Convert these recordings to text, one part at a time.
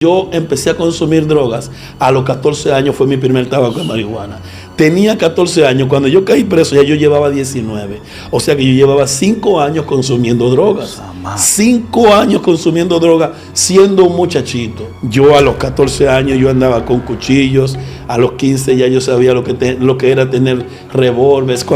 Yo empecé a consumir drogas a los 14 años, fue mi primer tabaco de marihuana. Tenía 14 años, cuando yo caí preso ya yo llevaba 19. O sea que yo llevaba 5 años consumiendo drogas. 5 años consumiendo drogas siendo un muchachito. Yo a los 14 años yo andaba con cuchillos, a los 15 ya yo sabía lo que era tener revólveres.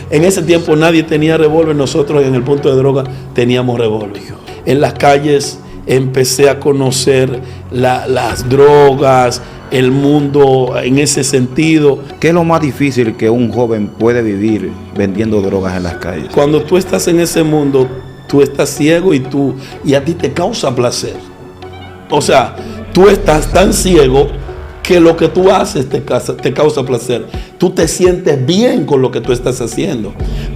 En ese tiempo nadie tenía revólver, nosotros en el punto de droga teníamos revólver. En las calles empecé a conocer las drogas, el mundo en ese sentido. ¿Qué es lo más difícil que un joven puede vivir vendiendo drogas en las calles? Cuando tú estás en ese mundo, tú estás ciego y a ti te causa placer. O sea, tú estás tan ciego que lo que tú haces te causa placer. Tú te sientes bien con lo que tú estás haciendo.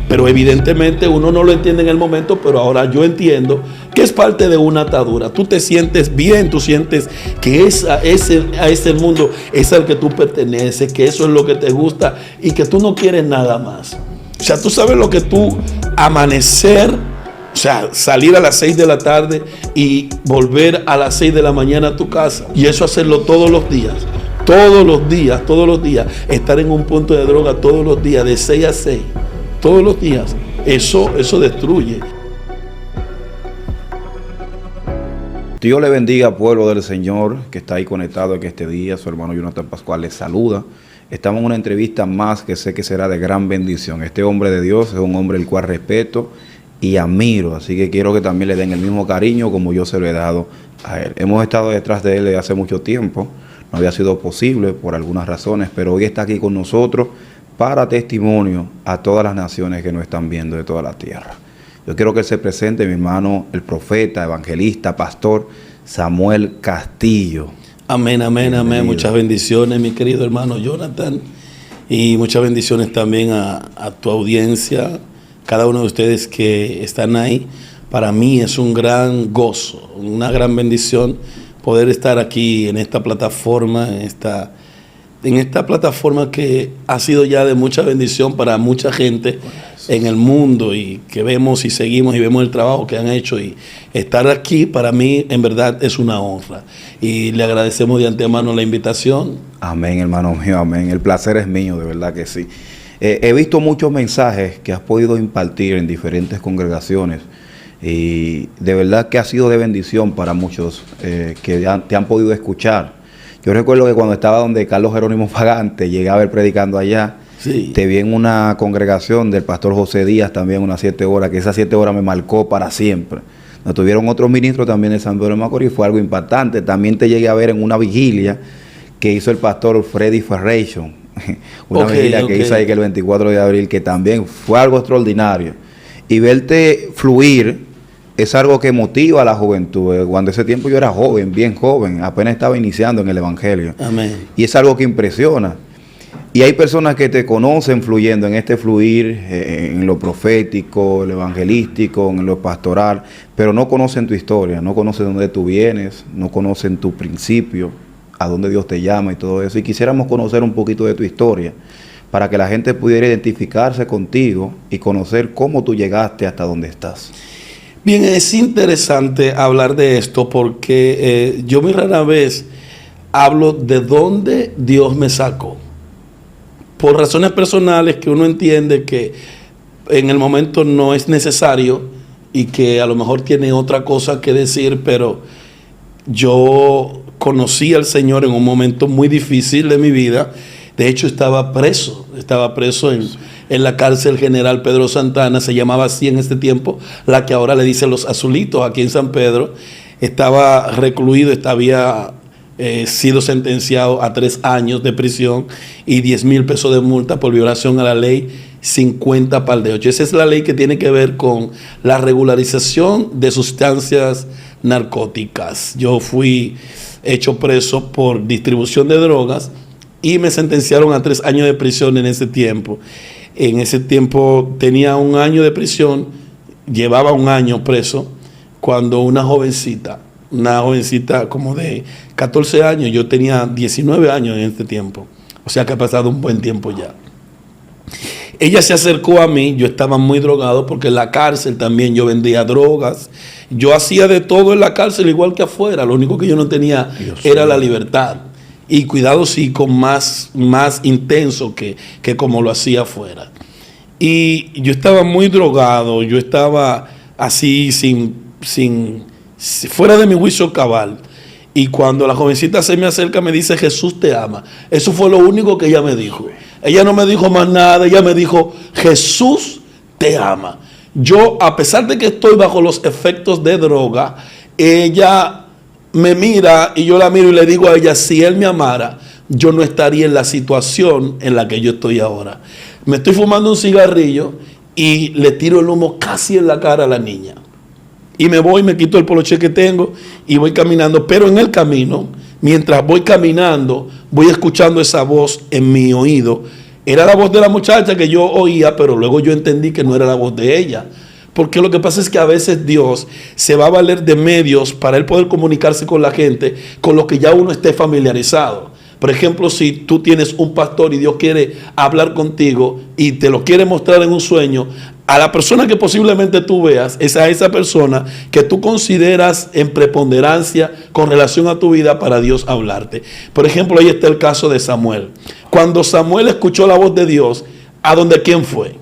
Pero evidentemente uno no lo entiende en el momento, pero ahora yo entiendo que es parte de una atadura. Tú te sientes bien, tú sientes que a ese mundo es al que tú perteneces, que eso es lo que te gusta y que tú no quieres nada más. O sea, tú sabes lo que tú amanecer, o sea, salir a las 6 de la tarde y volver a las 6 de la mañana a tu casa. Y eso hacerlo todos los días. Todos los días, estar en un punto de droga todos los días, de 6 a 6, todos los días, eso destruye. Dios le bendiga, pueblo del Señor, que está ahí conectado en este día. Su hermano Jonathan Pascual les saluda. Estamos en una entrevista más que sé que será de gran bendición. Este hombre de Dios es un hombre el cual respeto y admiro, así que quiero que también le den el mismo cariño como yo se lo he dado a él. Hemos estado detrás de él desde hace mucho tiempo. No había sido posible por algunas razones, pero hoy está aquí con nosotros para testimonio a todas las naciones que nos están viendo de toda la tierra. Yo quiero que él se presente, mi hermano, el profeta, evangelista, pastor Samuel Castillo. Amén, amén, amén. Muchas bendiciones, mi querido hermano Jonathan, y muchas bendiciones también a tu audiencia, cada uno de ustedes que están ahí. Para mí es un gran gozo, una gran bendición poder estar aquí en esta plataforma, en esta plataforma que ha sido ya de mucha bendición para mucha gente en el mundo, y que vemos y seguimos y vemos el trabajo que han hecho, y estar aquí para mí en verdad es una honra, y le agradecemos de antemano la invitación. Amén, hermano mío, amén. El placer es mío, de verdad que sí. He visto muchos mensajes que has podido impartir en diferentes congregaciones, y de verdad que ha sido de bendición para muchos que te han podido escuchar. Yo recuerdo que cuando estaba donde Carlos Jerónimo Pagante, llegué a ver predicando allá. Sí. Te vi en una congregación del pastor José Díaz también, unas 7 horas, que esas 7 horas me marcó para siempre. Nos tuvieron otros ministros también de San Pedro de Macorís, fue algo impactante. También te llegué a ver en una vigilia que hizo el pastor Freddy Ferration, una vigilia que hizo ahí que el 24 de abril, que también fue algo extraordinario. Y verte fluir es algo que motiva a la juventud. Cuando ese tiempo yo era joven, bien joven, apenas estaba iniciando en el Evangelio. Amén. Y es algo que impresiona. Y hay personas que te conocen fluyendo en este fluir, en lo profético, en lo evangelístico, en lo pastoral, pero no conocen tu historia, no conocen dónde tú vienes, no conocen tu principio, a dónde Dios te llama y todo eso. Y quisiéramos conocer un poquito de tu historia, para que la gente pudiera identificarse contigo y conocer cómo tú llegaste hasta donde estás. Bien, es interesante hablar de esto porque yo muy rara vez hablo de dónde Dios me sacó. Por razones personales que uno entiende que en el momento no es necesario y que a lo mejor tiene otra cosa que decir, pero yo conocí al Señor en un momento muy difícil de mi vida. De hecho, estaba preso en la cárcel General Pedro Santana, se llamaba así en este tiempo, la que ahora le dicen Los Azulitos aquí en San Pedro. Estaba recluido, había sido sentenciado a 3 años de prisión y 10,000 pesos de multa por violación a la ley 50 par de 8. Esa es la ley que tiene que ver con la regularización de sustancias narcóticas. Yo fui hecho preso por distribución de drogas y me sentenciaron a 3 años de prisión en ese tiempo. En ese tiempo tenía 1 año de prisión, llevaba 1 año preso, cuando una jovencita como de 14 años, yo tenía 19 años en este tiempo, o sea que ha pasado un buen tiempo ya. Ella se acercó a mí, yo estaba muy drogado porque en la cárcel también yo vendía drogas. Yo hacía de todo en la cárcel igual que afuera, lo único que yo no tenía era la libertad. Y cuidado sí, con más intenso que como lo hacía afuera. Y yo estaba muy drogado, yo estaba así fuera de mi juicio cabal. Y cuando la jovencita se me acerca me dice, Jesús te ama. Eso fue lo único que ella me dijo. Ella no me dijo más nada, ella me dijo, Jesús te ama. Yo, a pesar de que estoy bajo los efectos de droga, ella me mira y yo la miro y le digo a ella, si Él me amara, yo no estaría en la situación en la que yo estoy ahora. Me estoy fumando un cigarrillo y le tiro el humo casi en la cara a la niña. Y me voy, me quito el poloche que tengo y voy caminando. Pero en el camino, mientras voy caminando, voy escuchando esa voz en mi oído. Era la voz de la muchacha que yo oía, pero luego yo entendí que no era la voz de ella. Porque lo que pasa es que a veces Dios se va a valer de medios para Él poder comunicarse con la gente con lo que ya uno esté familiarizado. Por ejemplo, si tú tienes un pastor y Dios quiere hablar contigo y te lo quiere mostrar en un sueño, a la persona que posiblemente tú veas es a esa persona que tú consideras en preponderancia con relación a tu vida para Dios hablarte. Por ejemplo, ahí está el caso de Samuel. Cuando Samuel escuchó la voz de Dios, ¿a dónde quién fue?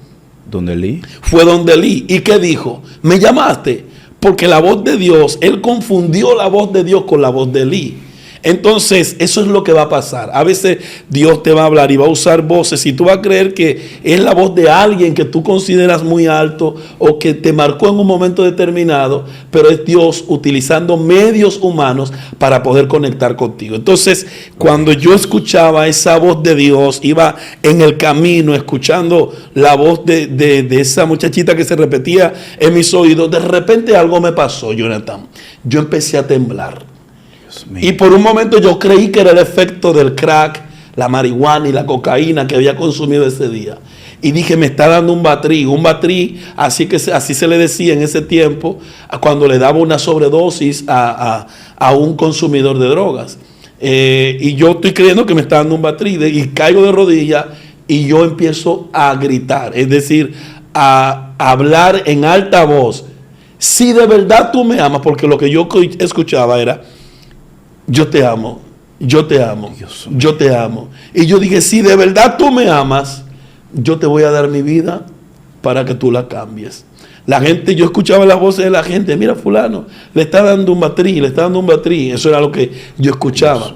¿Donde Elí? Fue donde Elí. ¿Y qué dijo? ¿Me llamaste? Porque la voz de Dios, él confundió la voz de Dios con la voz de Elí. Entonces, eso es lo que va a pasar. A veces Dios te va a hablar y va a usar voces y tú vas a creer que es la voz de alguien que tú consideras muy alto o que te marcó en un momento determinado, pero es Dios utilizando medios humanos para poder conectar contigo. Entonces, cuando yo escuchaba esa voz de Dios, iba en el camino escuchando la voz de esa muchachita que se repetía en mis oídos, de repente algo me pasó, Jonathan. Yo empecé a temblar. Y por un momento yo creí que era el efecto del crack, la marihuana y la cocaína que había consumido ese día. Y dije, me está dando un batrí, así se le decía en ese tiempo, cuando le daba una sobredosis a un consumidor de drogas. Y yo estoy creyendo que me está dando un batrí y caigo de rodillas y yo empiezo a gritar, es decir, a hablar en alta voz. Si de verdad tú me amas, porque lo que yo escuchaba era, yo te amo, yo te amo, yo te amo. Y yo dije, si de verdad tú me amas, yo te voy a dar mi vida para que tú la cambies. La gente, yo escuchaba las voces de la gente, mira fulano, le está dando un batrí, le está dando un batrí. Eso era lo que yo escuchaba.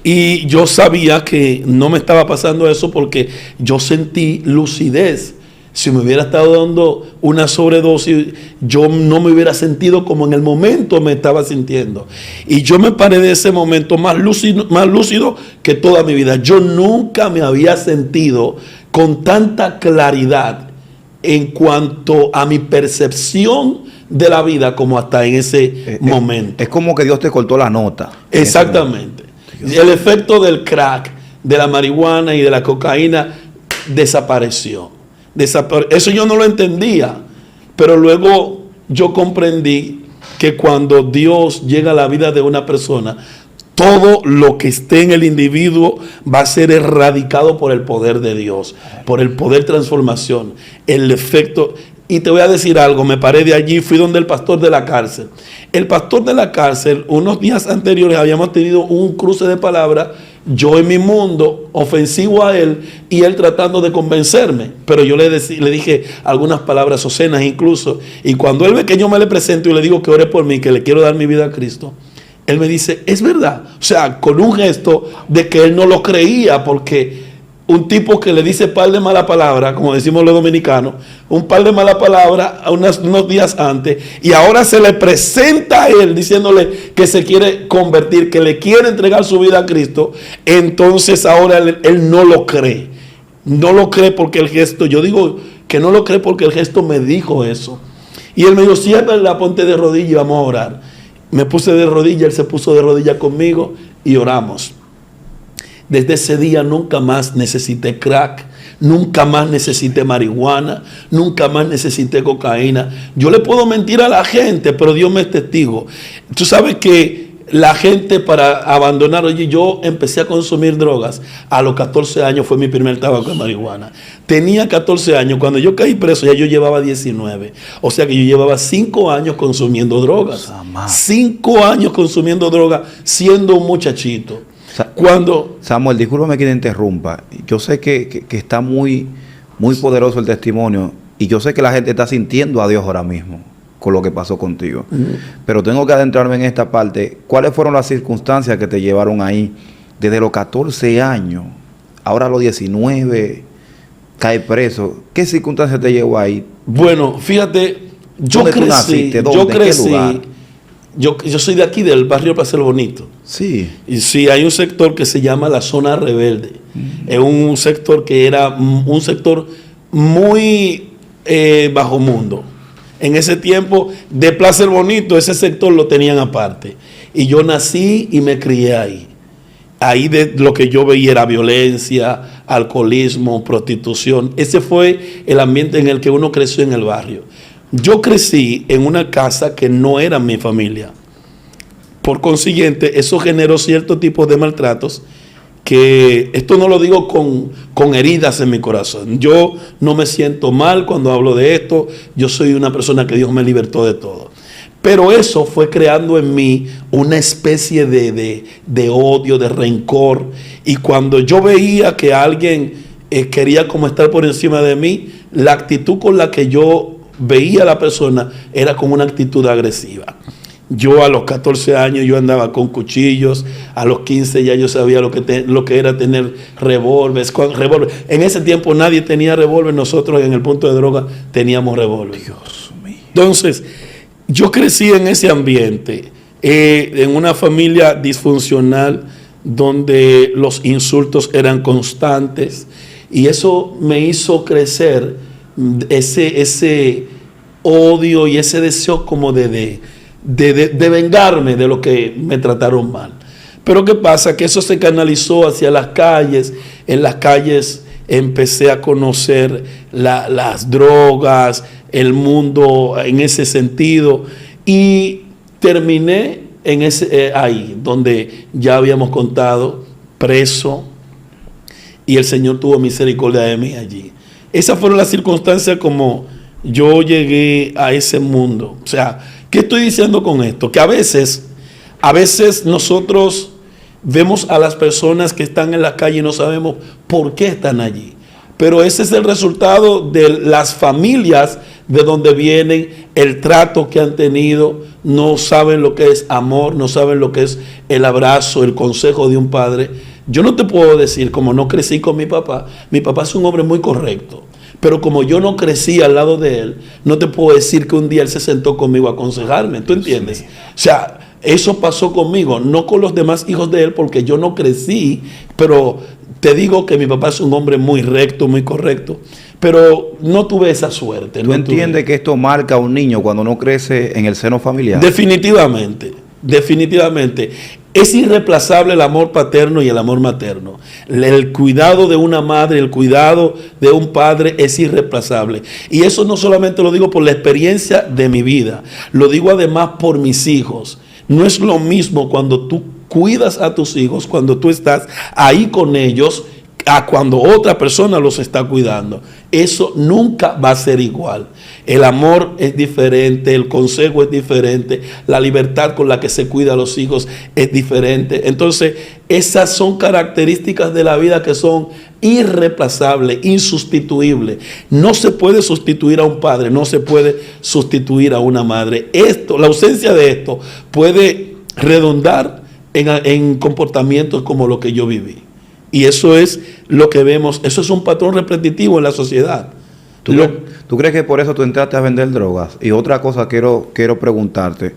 Y yo sabía que no me estaba pasando eso porque yo sentí lucidez. Si me hubiera estado dando una sobredosis, yo no me hubiera sentido como en el momento me estaba sintiendo. Y yo me paré de ese momento más lúcido que toda mi vida. Yo nunca me había sentido con tanta claridad en cuanto a mi percepción de la vida como hasta en ese momento. Es como que Dios te cortó la nota. Exactamente. El efecto del crack, de la marihuana y de la cocaína desapareció. Eso yo no lo entendía, pero luego yo comprendí que cuando Dios llega a la vida de una persona, todo lo que esté en el individuo va a ser erradicado por el poder de Dios, por el poder transformación, el efecto. Y te voy a decir algo, me paré de allí, fui donde el pastor de la cárcel. El pastor de la cárcel, unos días anteriores habíamos tenido un cruce de palabras, yo en mi mundo, ofensivo a él, y él tratando de convencerme. Pero yo le dije algunas palabras obscenas incluso. Y cuando él ve que yo me le presento y le digo que ore por mí, que le quiero dar mi vida a Cristo, él me dice, es verdad. O sea, con un gesto de que él no lo creía, porque un tipo que le dice par de mala palabra, como decimos los dominicanos, un par de mala palabra unos días antes, y ahora se le presenta a él diciéndole que se quiere convertir, que le quiere entregar su vida a Cristo. Entonces ahora él no lo cree. No lo cree porque el gesto, yo digo que no lo cree porque el gesto me dijo eso. Y él me dijo, si es verdad, ponte de rodillas y vamos a orar. Me puse de rodillas, él se puso de rodillas conmigo y oramos. Desde ese día nunca más necesité crack, nunca más necesité marihuana, nunca más necesité cocaína. Yo le puedo mentir a la gente, pero Dios me es testigo. Tú sabes que la gente para abandonar, oye, yo empecé a consumir drogas a los 14 años, fue mi primer tabaco de marihuana. Tenía 14 años, cuando yo caí preso ya yo llevaba 19. O sea que yo llevaba 5 años consumiendo drogas. 5 años consumiendo drogas siendo un muchachito. Samuel, discúlpame que te interrumpa. Yo sé que está muy, muy poderoso el testimonio y yo sé que la gente está sintiendo a Dios ahora mismo con lo que pasó contigo. Pero tengo que adentrarme en esta parte. ¿Cuáles fueron las circunstancias que te llevaron ahí desde los 14 años, ahora a los 19, cae preso? ¿Qué circunstancias te llevó ahí? Bueno, fíjate, yo crecí, yo soy de aquí, del barrio Placer Bonito. Sí. Y sí, hay un sector que se llama la zona rebelde. Es un sector que era un sector muy bajo mundo. En ese tiempo, de Placer Bonito, ese sector lo tenían aparte. Y yo nací y me crié ahí. Ahí de lo que yo veía era violencia, alcoholismo, prostitución. Ese fue el ambiente en el que uno creció en el barrio. Yo crecí en una casa que no era mi familia. Por consiguiente, eso generó cierto tipo de maltratos que esto no lo digo con heridas en mi corazón. Yo no me siento mal cuando hablo de esto. Yo soy una persona que Dios me libertó de todo. Pero eso fue creando en mí una especie de odio, de rencor. Y cuando yo veía que alguien quería como estar por encima de mí, la actitud con la que yo veía a la persona era como una actitud agresiva. Yo a los 14 años yo andaba con cuchillos, a los 15 ya yo sabía lo que era tener revólveres. En ese tiempo nadie tenía revólver, nosotros en el punto de droga teníamos revólver. Dios mío. Entonces, yo crecí en ese ambiente, en una familia disfuncional donde los insultos eran constantes y eso me hizo crecer ese odio y ese deseo como de vengarme de lo que me trataron mal. Pero ¿qué pasa? Que eso se canalizó hacia las calles. En las calles empecé a conocer las drogas, el mundo en ese sentido, y terminé en ahí donde ya habíamos contado, preso, y el Señor tuvo misericordia de mí allí. Esas fueron las circunstancias como yo llegué a ese mundo. O sea, ¿qué estoy diciendo con esto? Que a veces nosotros vemos a las personas que están en la calle y no sabemos por qué están allí. Pero ese es el resultado de las familias de donde vienen, el trato que han tenido, no saben lo que es amor, no saben lo que es el abrazo, el consejo de un padre. Yo no te puedo decir, como no crecí con mi papá es un hombre muy correcto. Pero como yo no crecí al lado de él, no te puedo decir que un día él se sentó conmigo a aconsejarme. ¿Tú entiendes? Sí. O sea, eso pasó conmigo, no con los demás hijos de él, porque yo no crecí. Pero te digo que mi papá es un hombre muy recto, muy correcto. Pero no tuve esa suerte. ¿Tú entiendes que esto marca a un niño cuando no crece en el seno familiar? Definitivamente, definitivamente. Es irreemplazable el amor paterno y el amor materno. El cuidado de una madre, el cuidado de un padre es irreemplazable. Y eso no solamente lo digo por la experiencia de mi vida, lo digo además por mis hijos. No es lo mismo cuando tú cuidas a tus hijos, cuando tú estás ahí con ellos, a cuando otra persona los está cuidando. Eso nunca va a ser igual. El amor es diferente, el consejo es diferente, la libertad con la que se cuida a los hijos es diferente. Entonces, esas son características de la vida que son irreemplazables, insustituibles. No se puede sustituir a un padre, no se puede sustituir a una madre. La ausencia de esto puede redundar en comportamientos como lo que yo viví. Y eso es lo que vemos, eso es un patrón repetitivo en la sociedad. ¿Tú crees que por eso tú entraste a vender drogas? Y otra cosa quiero preguntarte,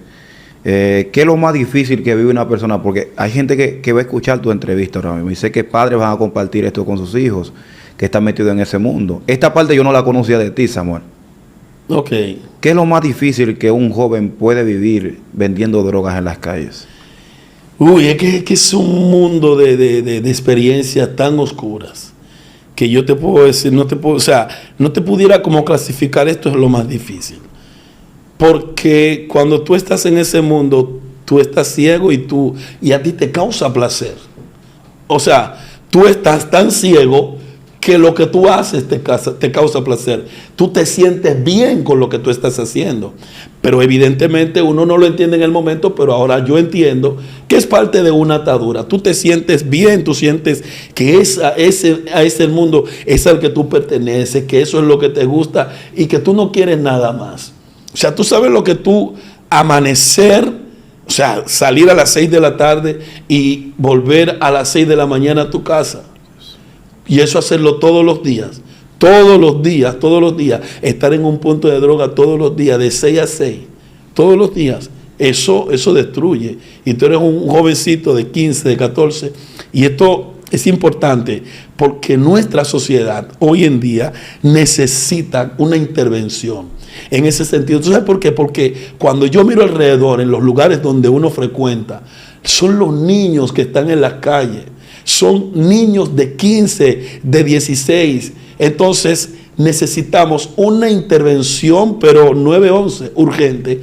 ¿qué es lo más difícil que vive una persona? Porque hay gente que va a escuchar tu entrevista ahora mismo y sé que padres van a compartir esto con sus hijos que están metidos en ese mundo. Esta parte yo no la conocía de ti, Samuel. Ok. ¿Qué es lo más difícil que un joven puede vivir vendiendo drogas en las calles? Uy, es que es un mundo de experiencias tan oscuras que yo te puedo decir, no te pudiera como clasificar esto es lo más difícil. Porque cuando tú estás en ese mundo, Tú estás ciego y a ti te causa placer. O sea, tú estás tan ciego que lo que tú haces te causa placer. Tú te sientes bien con lo que tú estás haciendo. Pero evidentemente uno no lo entiende en el momento, pero ahora yo entiendo que es parte de una atadura. Tú te sientes bien, tú sientes que a ese mundo es al que tú perteneces, que eso es lo que te gusta y que tú no quieres nada más. O sea, tú sabes lo que tú amanecer, o sea, salir a las 6 de la tarde y volver a las 6 de la mañana a tu casa. Y eso hacerlo todos los días, estar en un punto de droga todos los días, de 6 a 6, todos los días, eso destruye. Y tú eres un jovencito de 15, de 14, y esto es importante porque nuestra sociedad hoy en día necesita una intervención en ese sentido. ¿Tú sabes por qué? Porque cuando yo miro alrededor, en los lugares donde uno frecuenta, son los niños que están en las calles. Son niños de 15, de 16. Entonces necesitamos una intervención, pero 911, urgente,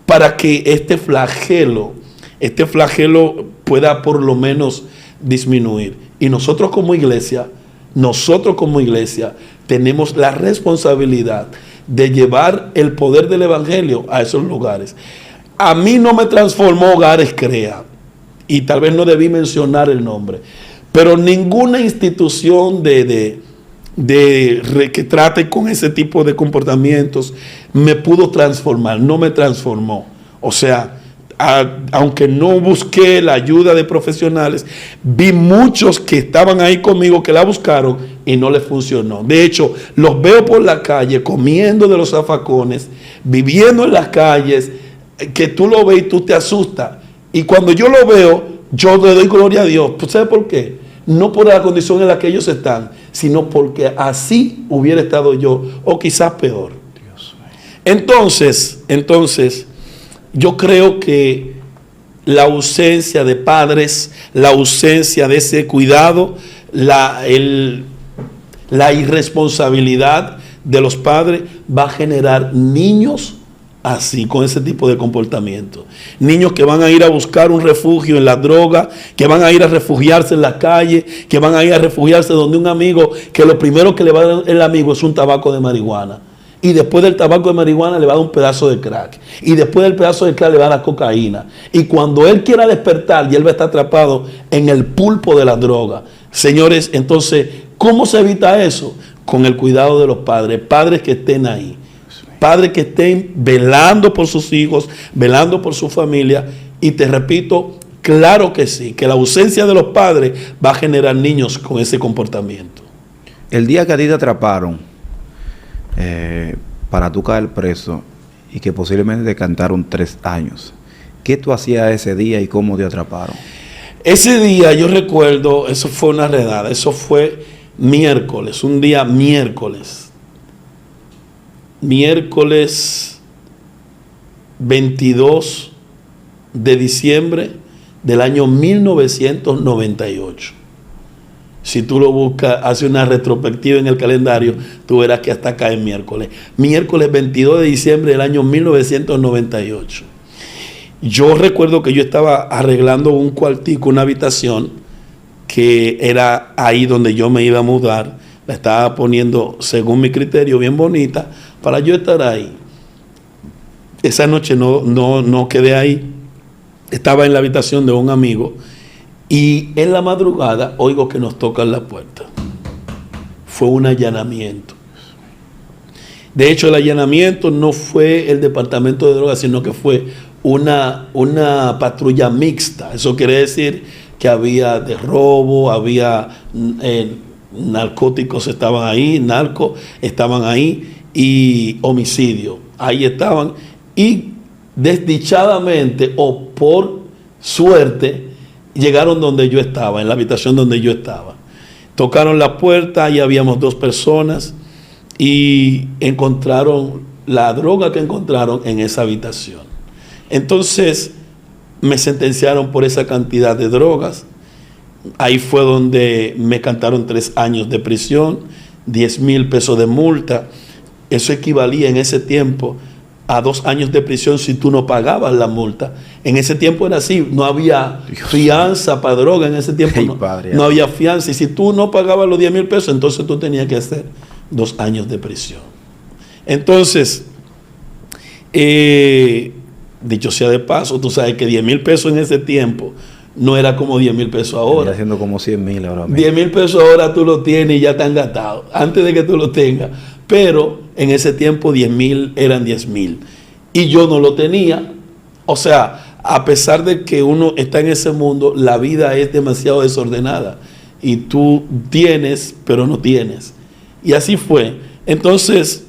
para que este flagelo pueda por lo menos disminuir. Y nosotros como iglesia tenemos la responsabilidad de llevar el poder del evangelio a esos lugares. A mí no me transformó Hogares Crea. Y tal vez no debí mencionar el nombre, pero ninguna institución que trate con ese tipo de comportamientos me pudo transformar, no me transformó. O sea, aunque no busqué la ayuda de profesionales, vi muchos que estaban ahí conmigo que la buscaron y no les funcionó. De hecho, los veo por la calle comiendo de los zafacones, viviendo en las calles, que tú lo ves y tú te asustas. Y cuando yo lo veo, yo le doy gloria a Dios. ¿Sabes por qué? No por la condición en la que ellos están, sino porque así hubiera estado yo, o quizás peor. Entonces, yo creo que la ausencia de padres, la ausencia de ese cuidado, la irresponsabilidad de los padres va a generar niños así, con ese tipo de comportamiento. Niños que van a ir a buscar un refugio en la droga, que van a ir a refugiarse en la calle, que van a ir a refugiarse donde un amigo, que lo primero que le va a dar el amigo es un tabaco de marihuana. Y después del tabaco de marihuana le va a dar un pedazo de crack. Y después del pedazo de crack le va a dar cocaína. Y cuando él quiera despertar, y él va a estar atrapado en el pulpo de la droga. Señores, entonces, ¿cómo se evita eso? Con el cuidado de los padres. Padres que estén ahí. Padres que estén velando por sus hijos, velando por su familia. Y te repito, claro que sí, que la ausencia de los padres va a generar niños con ese comportamiento. El día que a ti te atraparon, para tú caer preso, y que posiblemente te cantaron 3 años, ¿qué tú hacías ese día y cómo te atraparon? Ese día yo recuerdo, eso fue una redada, eso fue miércoles, un día miércoles 22 de diciembre del año 1998. Si tú lo buscas, hace una retrospectiva en el calendario, tú verás que hasta cae miércoles. Miércoles 22 de diciembre del año 1998. Yo recuerdo que yo estaba arreglando un cuartico, una habitación, que era ahí donde yo me iba a mudar. La estaba poniendo, según mi criterio, bien bonita, para yo estar ahí. Esa noche no quedé ahí. Estaba en la habitación de un amigo. Y en la madrugada oigo que nos tocan la puerta. Fue un allanamiento. De hecho, el allanamiento no fue el departamento de drogas, sino que fue una patrulla mixta. Eso quiere decir que había de robo, había narcóticos estaban ahí, narcos estaban ahí y homicidio. Ahí estaban. Y desdichadamente o por suerte, llegaron donde yo estaba, en la habitación donde yo estaba. Tocaron la puerta, ahí habíamos 2 personas y encontraron la droga que encontraron en esa habitación. Entonces me sentenciaron por esa cantidad de drogas. Ahí fue donde me cantaron 3 años de prisión, 10,000 pesos de multa. Eso equivalía en ese tiempo a 2 años de prisión si tú no pagabas la multa. En ese tiempo era así, no había fianza para droga, en ese tiempo no había fianza, y si tú no pagabas los 10,000 pesos, entonces tú tenías que hacer 2 años de prisión. Entonces, dicho sea de paso, tú sabes que 10,000 pesos en ese tiempo no era como 10,000 pesos ahora. Está haciendo como 100,000 ahora mismo. 10,000 pesos ahora tú lo tienes y ya están gastados, antes de que tú lo tengas. Pero en ese tiempo 10,000 eran 10,000. Y yo no lo tenía. O sea, a pesar de que uno está en ese mundo, la vida es demasiado desordenada. Y tú tienes, pero no tienes. Y así fue. Entonces,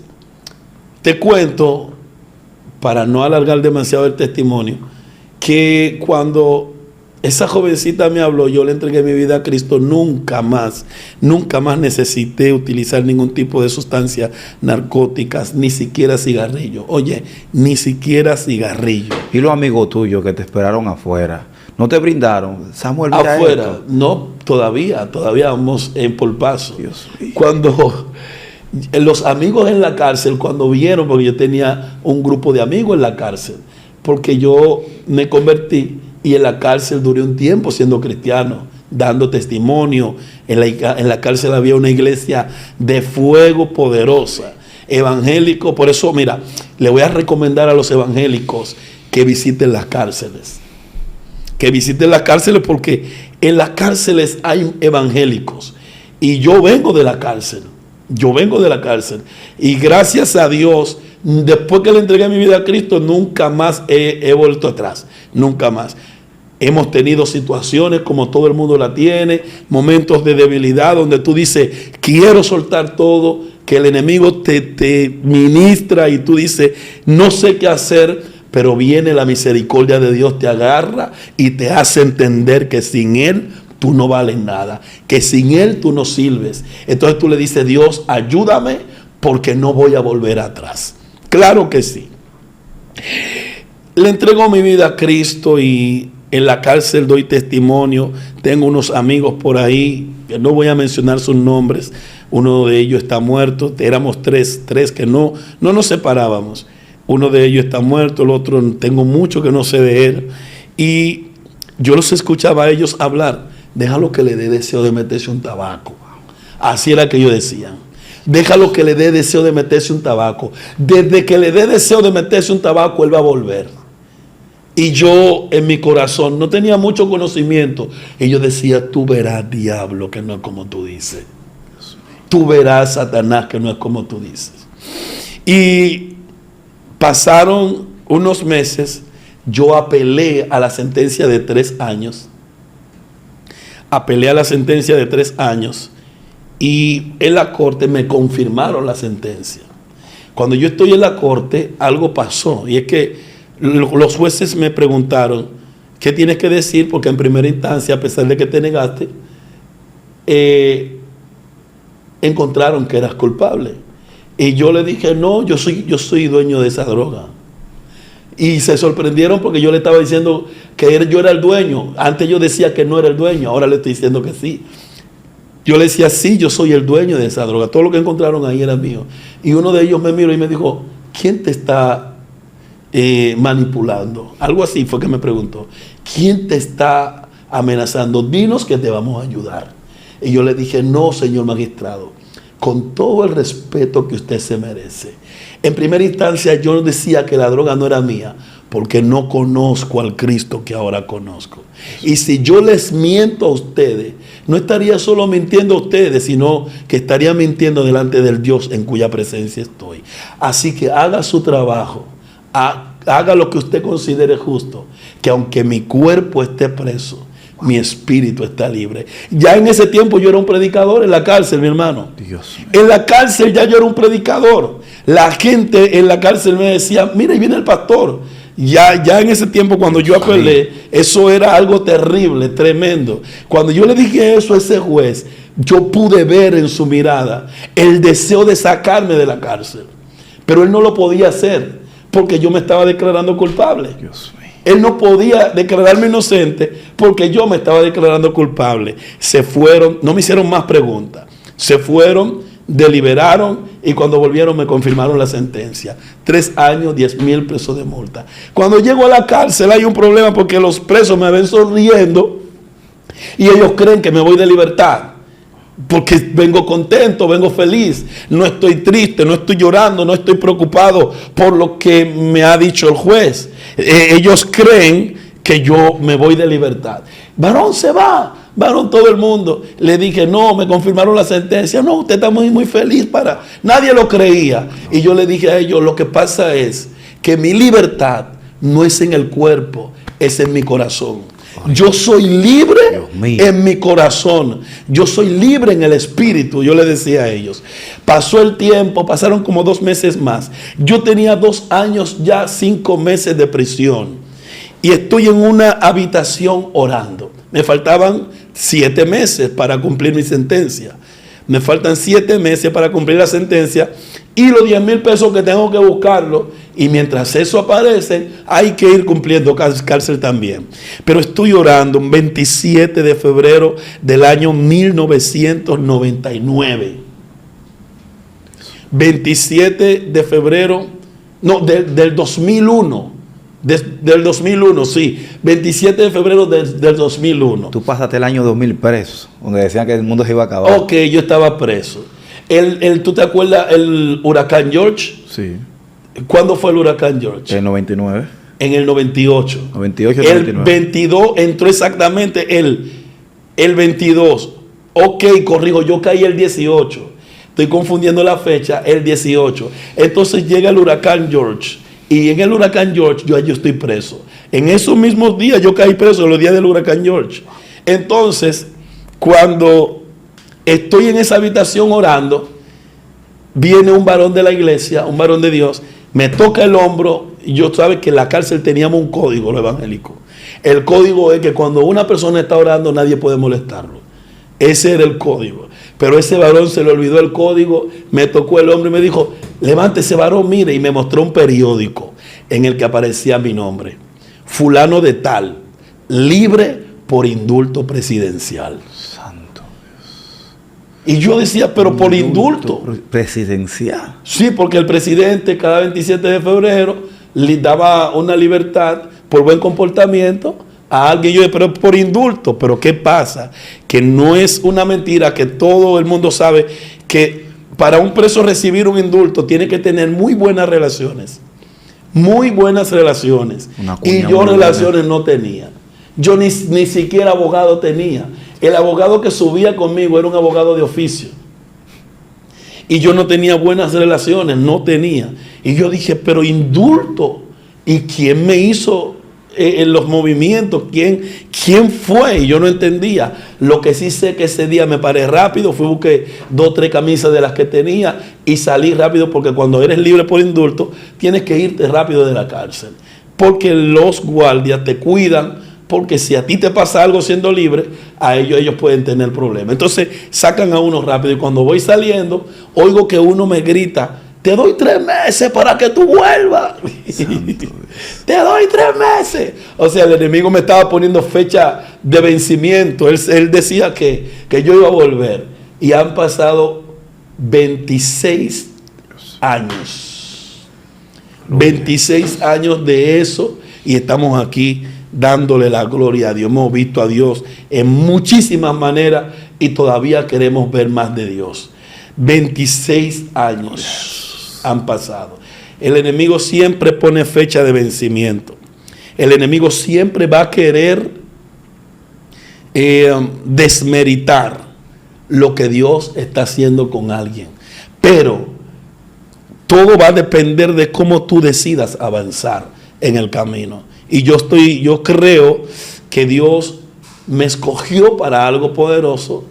te cuento, para no alargar demasiado el testimonio, que cuando esa jovencita me habló, yo le entregué mi vida a Cristo, nunca más necesité utilizar ningún tipo de sustancias narcóticas, ni siquiera cigarrillo. Oye, ni siquiera cigarrillo. ¿Y los amigos tuyos que te esperaron afuera? ¿No te brindaron? Samuel, mira afuera, esto. no, todavía vamos en por paso. Cuando los amigos en la cárcel, cuando vieron, porque yo tenía un grupo de amigos en la cárcel, porque yo me convertí y en la cárcel duré un tiempo siendo cristiano, dando testimonio. En la cárcel había una iglesia de fuego poderosa, evangélico. Por eso, mira, le voy a recomendar a los evangélicos que visiten las cárceles. Que visiten las cárceles, porque en las cárceles hay evangélicos. Y yo vengo de la cárcel. Y gracias a Dios, después que le entregué mi vida a Cristo, nunca más he vuelto atrás. Nunca más. Hemos tenido situaciones como todo el mundo la tiene, momentos de debilidad donde tú dices, quiero soltar todo, que el enemigo te ministra y tú dices, no sé qué hacer, pero viene la misericordia de Dios, te agarra y te hace entender que sin Él tú no vales nada, que sin Él tú no sirves. Entonces tú le dices, Dios, ayúdame porque no voy a volver atrás. Claro que sí. Le entrego mi vida a Cristo y en la cárcel doy testimonio. Tengo unos amigos por ahí, que no voy a mencionar sus nombres. Uno de ellos está muerto. Éramos tres que no nos separábamos. Uno de ellos está muerto, el otro tengo mucho que no sé de él. Y yo los escuchaba a ellos hablar. Déjalo que le dé deseo de meterse un tabaco. Así era que ellos decían. Déjalo que le dé deseo de meterse un tabaco. Desde que le dé deseo de meterse un tabaco, él va a volver. Y yo en mi corazón no tenía mucho conocimiento. Y yo decía, tú verás, diablo, que no es como tú dices. Tú verás, Satanás, que no es como tú dices. Y pasaron unos meses. Yo apelé a la sentencia de 3 años. Apelé a la sentencia de 3 años. Y en la corte me confirmaron la sentencia. Cuando yo estoy en la corte, algo pasó. Y es que los jueces me preguntaron, ¿qué tienes que decir? Porque en primera instancia, a pesar de que te negaste, encontraron que eras culpable. Y yo le dije, no, yo soy dueño de esa droga. Y se sorprendieron porque yo le estaba diciendo que yo era el dueño. Antes yo decía que no era el dueño, ahora le estoy diciendo que sí. Yo le decía, sí, yo soy el dueño de esa droga. Todo lo que encontraron ahí era mío. Y uno de ellos me miró y me dijo, ¿quién te está manipulando? Algo así fue que me preguntó. ¿Quién te está amenazando? Dinos que te vamos a ayudar. Y yo le dije, no, señor magistrado, con todo el respeto que usted se merece. En primera instancia yo decía que la droga no era mía, porque no conozco al Cristo que ahora conozco. Y si yo les miento a ustedes, no estaría solo mintiendo a ustedes, sino que estaría mintiendo delante del Dios en cuya presencia estoy. Así que haga su trabajo, haga lo que usted considere justo, que aunque mi cuerpo esté preso, mi espíritu está libre. Ya en ese tiempo yo era un predicador en la cárcel, mi hermano. Dios mío. En la cárcel ya yo era un predicador. La gente en la cárcel me decía, mira, ahí viene el pastor. Ya en ese tiempo cuando yo apelé, eso era algo terrible, tremendo. Cuando yo le dije eso a ese juez, yo pude ver en su mirada el deseo de sacarme de la cárcel. Pero él no lo podía hacer porque yo me estaba declarando culpable. Dios mío. Él no podía declararme inocente porque yo me estaba declarando culpable. Se fueron, no me hicieron más preguntas. Se fueron, deliberaron y cuando volvieron me confirmaron la sentencia. 3 años, 10,000 pesos de multa. Cuando llego a la cárcel hay un problema porque los presos me ven sonriendo y ellos creen que me voy de libertad. Porque vengo contento, vengo feliz, no estoy triste, no estoy llorando, no estoy preocupado por lo que me ha dicho el juez. Ellos creen que yo me voy de libertad. Varón se va, varón todo el mundo. Le dije, no, me confirmaron la sentencia. No, usted está muy feliz para... Nadie lo creía. Y yo le dije a ellos, lo que pasa es que mi libertad no es en el cuerpo, es en mi corazón. Yo soy libre en mi corazón. Yo soy libre en el espíritu. Yo le decía a ellos. Pasó el tiempo, pasaron como 2 meses más. Yo tenía 2 años ya, 5 meses de prisión. Y estoy en una habitación orando. Me faltaban 7 meses para cumplir mi sentencia. Me faltan 7 meses para cumplir la sentencia. Y los 10,000 pesos que tengo que buscarlo. Y mientras eso aparece, hay que ir cumpliendo cárcel también. Pero estoy orando un 27 de febrero del año 1999. 27 de febrero, no, del 2001. Del 2001, sí. 27 de febrero del 2001. Tú pasaste el año 2000 preso, donde decían que el mundo se iba a acabar. Ok, yo estaba preso. ¿Tú te acuerdas el huracán George? Sí. ¿Cuándo fue el huracán George? El 99. En el 98. 98, el 99. 22 entró exactamente el 22. Ok, corrijo, yo caí el 18. Estoy confundiendo la fecha, el 18. Entonces llega el huracán George. Y en el huracán George yo estoy preso. En esos mismos días yo caí preso, los días del huracán George. Entonces, cuando estoy en esa habitación orando, viene un varón de la iglesia, un varón de Dios, me toca el hombro. Y yo sabes que en la cárcel teníamos un código, lo evangélico. El código es que cuando una persona está orando, nadie puede molestarlo. Ese era el código. Pero ese varón se le olvidó el código, me tocó el hombro y me dijo, levántese varón, mire, y me mostró un periódico en el que aparecía mi nombre. Fulano de tal, libre por indulto presidencial. Santo Dios. Y yo decía, pero por indulto. Presidencial. Sí, porque el presidente cada 27 de febrero le daba una libertad por buen comportamiento a alguien. Yo, pero por indulto. Pero ¿qué pasa? Que no es una mentira, que todo el mundo sabe que para un preso recibir un indulto tiene que tener muy buenas relaciones. Muy buenas relaciones. Y yo relaciones no tenía. Yo ni siquiera abogado tenía. El abogado que subía conmigo era un abogado de oficio. Y yo no tenía buenas relaciones, no tenía. Y yo dije, pero indulto. ¿Y quién me hizo en los movimientos? ¿Quién fue? Y yo no entendía. Lo que sí sé que ese día me paré rápido, fui busqué 2 o 3 camisas de las que tenía y salí rápido, porque cuando eres libre por indulto, tienes que irte rápido de la cárcel. Porque los guardias te cuidan, porque si a ti te pasa algo siendo libre, a ellos pueden tener problemas. Entonces sacan a uno rápido y cuando voy saliendo, oigo que uno me grita, te doy 3 meses para que tú vuelvas. Te doy 3 meses. O sea, el enemigo me estaba poniendo fecha de vencimiento. Él decía que yo iba a volver. Y han pasado 26 años. 26 años de eso. Y estamos aquí dándole la gloria a Dios. Hemos visto a Dios en muchísimas maneras y todavía queremos ver más de Dios. 26 años han pasado. El enemigo siempre pone fecha de vencimiento. El enemigo siempre va a querer desmeritar lo que Dios está haciendo con alguien. Pero todo va a depender de cómo tú decidas avanzar en el camino. Y yo creo que Dios me escogió para algo poderoso,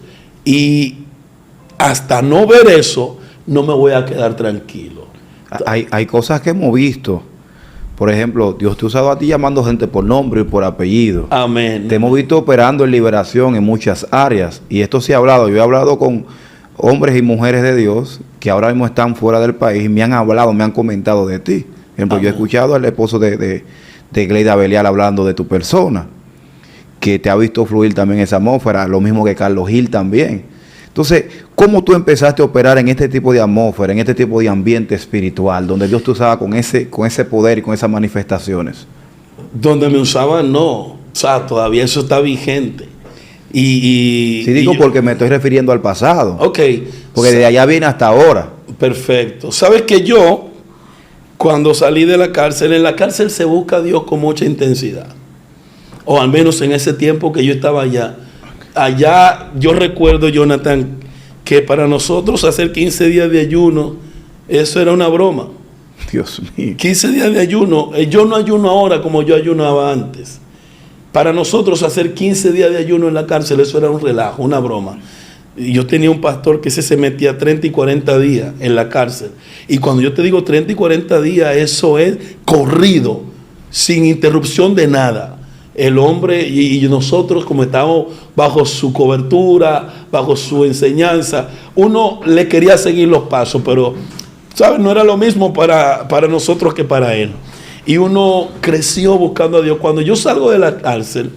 y hasta no ver eso, no me voy a quedar tranquilo. Hay cosas que hemos visto. Por ejemplo, Dios te ha usado a ti llamando gente por nombre y por apellido. Amén. Te hemos visto operando en liberación en muchas áreas. Y esto se ha hablado. Yo he hablado con hombres y mujeres de Dios que ahora mismo están fuera del país y me han hablado, me han comentado de ti. Por ejemplo, yo he escuchado al esposo de Gleida Belial hablando de tu persona, que te ha visto fluir también esa atmósfera, lo mismo que Carlos Gil también. Entonces, ¿cómo tú empezaste a operar en este tipo de atmósfera, en este tipo de ambiente espiritual, donde Dios te usaba con ese poder y con esas manifestaciones? Donde me usaban, no. O sea, todavía eso está vigente. Sí, digo porque me estoy refiriendo al pasado. Ok. Porque de allá viene hasta ahora. Perfecto. Sabes que yo, cuando salí de la cárcel, en la cárcel se busca a Dios con mucha intensidad. O al menos en ese tiempo que yo estaba allá. Allá yo recuerdo, Jonathan, que para nosotros hacer 15 días de ayuno, eso era una broma. Dios mío. 15 días de ayuno. Yo no ayuno ahora como yo ayunaba antes. Para nosotros hacer 15 días de ayuno en la cárcel, eso era un relajo, una broma. Y yo tenía un pastor que se metía 30 y 40 días en la cárcel. Y cuando yo te digo 30 y 40 días, eso es corrido, sin interrupción de nada. El hombre y nosotros, como estábamos bajo su cobertura, bajo su enseñanza, uno le quería seguir los pasos, pero, ¿sabes? No era lo mismo para nosotros que para él. Y uno creció buscando a Dios. Cuando yo salgo de la cárcel,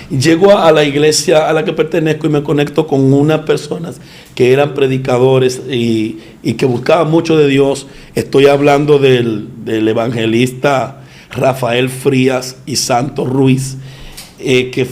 llego a la iglesia a la que pertenezco y me conecto con unas personas que eran predicadores y que buscaban mucho de Dios. Estoy hablando del evangelista Rafael Frías y Santos Ruiz, que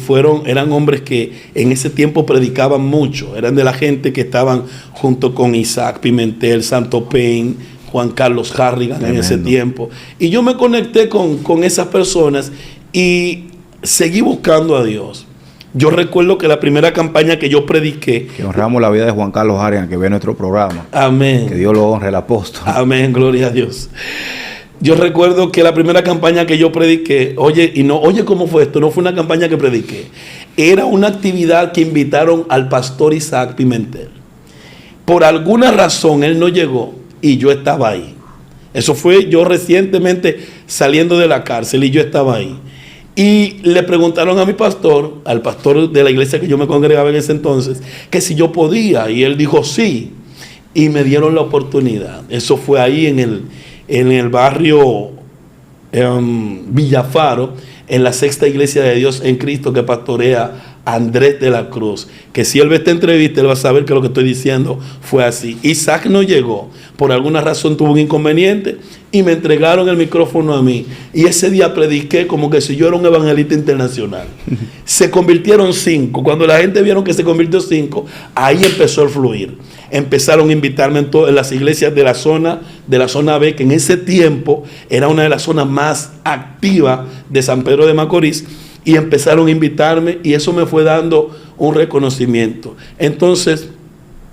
eran hombres que en ese tiempo predicaban mucho. Eran de la gente que estaban junto con Isaac Pimentel, Santo Payne, Juan Carlos Harrigan en ese tiempo. Y yo me conecté con esas personas y seguí buscando a Dios. Yo recuerdo que la primera campaña que yo prediqué... Que honramos la vida de Juan Carlos Harrigan, que ve nuestro programa. Amén. Que Dios lo honre, el apóstol. Amén, gloria a Dios. Yo recuerdo que la primera campaña que yo prediqué, oye cómo fue esto, no fue una campaña que prediqué. Era una actividad que invitaron al pastor Isaac Pimentel. Por alguna razón él no llegó y yo estaba ahí. Eso fue yo recientemente saliendo de la cárcel y yo estaba ahí. Y le preguntaron a mi pastor, al pastor de la iglesia que yo me congregaba en ese entonces, que si yo podía. Y él dijo sí. Y me dieron la oportunidad. Eso fue ahí en el barrio Villafaro, en la Sexta Iglesia de Dios en Cristo que pastorea Andrés de la Cruz. Que si él ve esta entrevista, él va a saber que lo que estoy diciendo fue así. Isaac no llegó. Por alguna razón tuvo un inconveniente y me entregaron el micrófono a mí. Y ese día prediqué como que si yo era un evangelista internacional. Se convirtieron 5. Cuando la gente vieron que se convirtió 5, ahí empezó el fluir. Empezaron a invitarme en las iglesias de la zona B, que en ese tiempo era una de las zonas más activas de San Pedro de Macorís, y empezaron a invitarme y eso me fue dando un reconocimiento. Entonces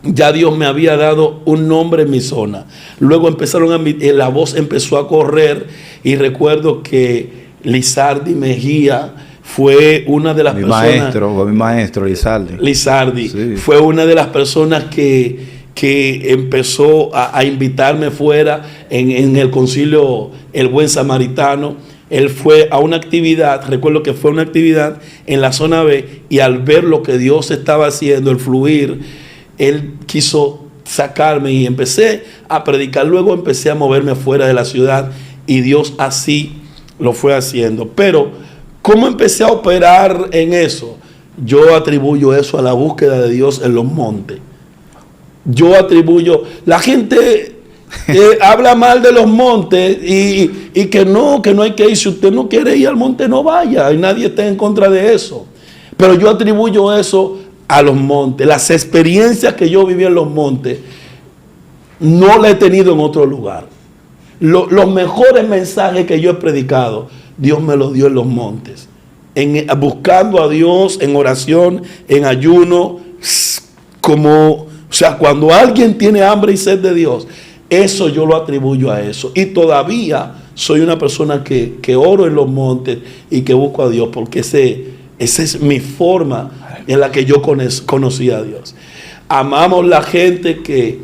ya Dios me había dado un nombre en mi zona. Luego la voz empezó a correr y recuerdo que Lizardi Mejía fue una de las personas... Mi maestro, Lizardi. Sí. Fue una de las personas que empezó a invitarme fuera en el concilio El Buen Samaritano. Él fue a una actividad, recuerdo que fue una actividad en la zona B, y al ver lo que Dios estaba haciendo, el fluir, él quiso sacarme y empecé a predicar. Luego empecé a moverme fuera de la ciudad y Dios así lo fue haciendo. Pero ¿cómo empecé a operar en eso? Yo atribuyo eso a la búsqueda de Dios en los montes. La gente habla mal de los montes y que no hay que ir. Si usted no quiere ir al monte, no vaya, y nadie está en contra de eso. Pero yo atribuyo eso a los montes. Las experiencias que yo viví en los montes no las he tenido en otro lugar. Los mejores mensajes que yo he predicado, Dios me los dio en los montes, buscando a Dios en oración, en ayuno, o sea, cuando alguien tiene hambre y sed de Dios, eso yo lo atribuyo a eso. Y todavía soy una persona que oro en los montes y que busco a Dios, porque esa es mi forma en la que yo conocí a Dios. Amamos la gente que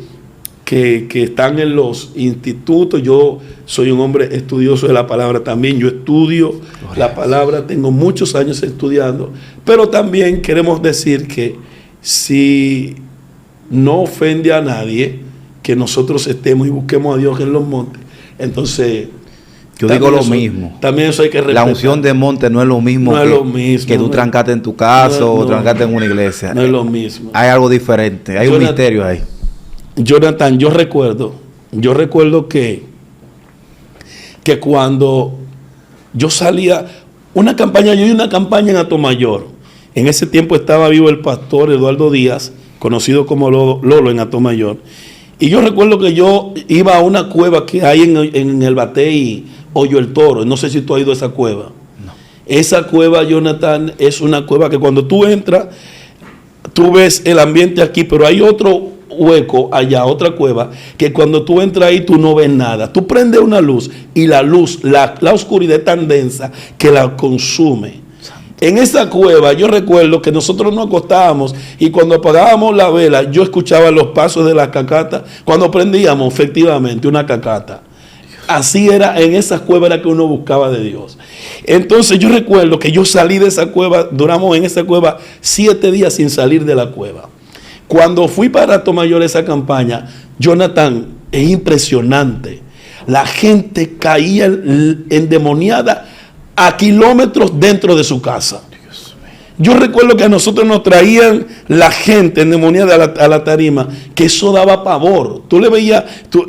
están en los institutos. Yo soy un hombre estudioso de la palabra también. Yo estudio la palabra, tengo muchos años estudiando, pero también queremos decir que si no ofende a nadie que nosotros estemos y busquemos a Dios en los montes, entonces Yo digo lo mismo. También eso hay que respetar. La unción de monte no es lo mismo, que tú trancaste en tu casa o trancaste en una iglesia. No es lo mismo. Hay algo diferente, hay un misterio ahí. Jonathan, yo recuerdo que cuando yo salía, yo hice una campaña en Atomayor. En ese tiempo estaba vivo el pastor Eduardo Díaz, conocido como Lolo en Atomayor. Y yo recuerdo que yo iba a una cueva que hay en el Batey, Hoyo el Toro. No sé si tú has ido a esa cueva. No. Esa cueva, Jonathan, es una cueva que cuando tú entras, tú ves el ambiente aquí, pero hay otro hueco allá, otra cueva, que cuando tú entras ahí tú no ves nada. Tú prendes una luz y la oscuridad es tan densa que la consume. En esa cueva yo recuerdo que nosotros nos acostábamos y cuando apagábamos la vela yo escuchaba los pasos de la cacata. Cuando prendíamos efectivamente una cacata. Así era, en esa cueva era que uno buscaba de Dios. Entonces yo recuerdo que yo salí de esa cueva, duramos en esa cueva 7 días sin salir de la cueva. Cuando fui para Atomayor esa campaña, Jonathan, es impresionante. La gente caía endemoniada a kilómetros dentro de su casa. Yo recuerdo que a nosotros nos traían la gente endemoniada a la tarima, que eso daba pavor. Tú le veías,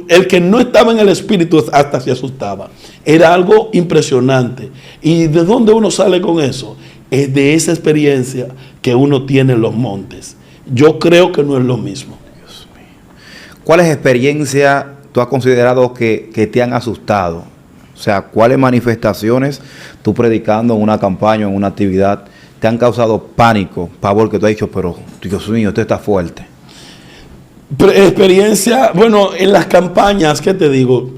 el que no estaba en el espíritu hasta se asustaba. Era algo impresionante. ¿Y de dónde uno sale con eso? Es de esa experiencia que uno tiene en los montes. Yo creo que no es lo mismo. Dios mío. ¿Cuáles experiencias tú has considerado que te han asustado? O sea, ¿cuáles manifestaciones tú predicando en una campaña, en una actividad, te han causado pánico, pavor, que tú has dicho, pero Dios mío, esto está fuerte? Experiencia, bueno, en las campañas, ¿qué te digo?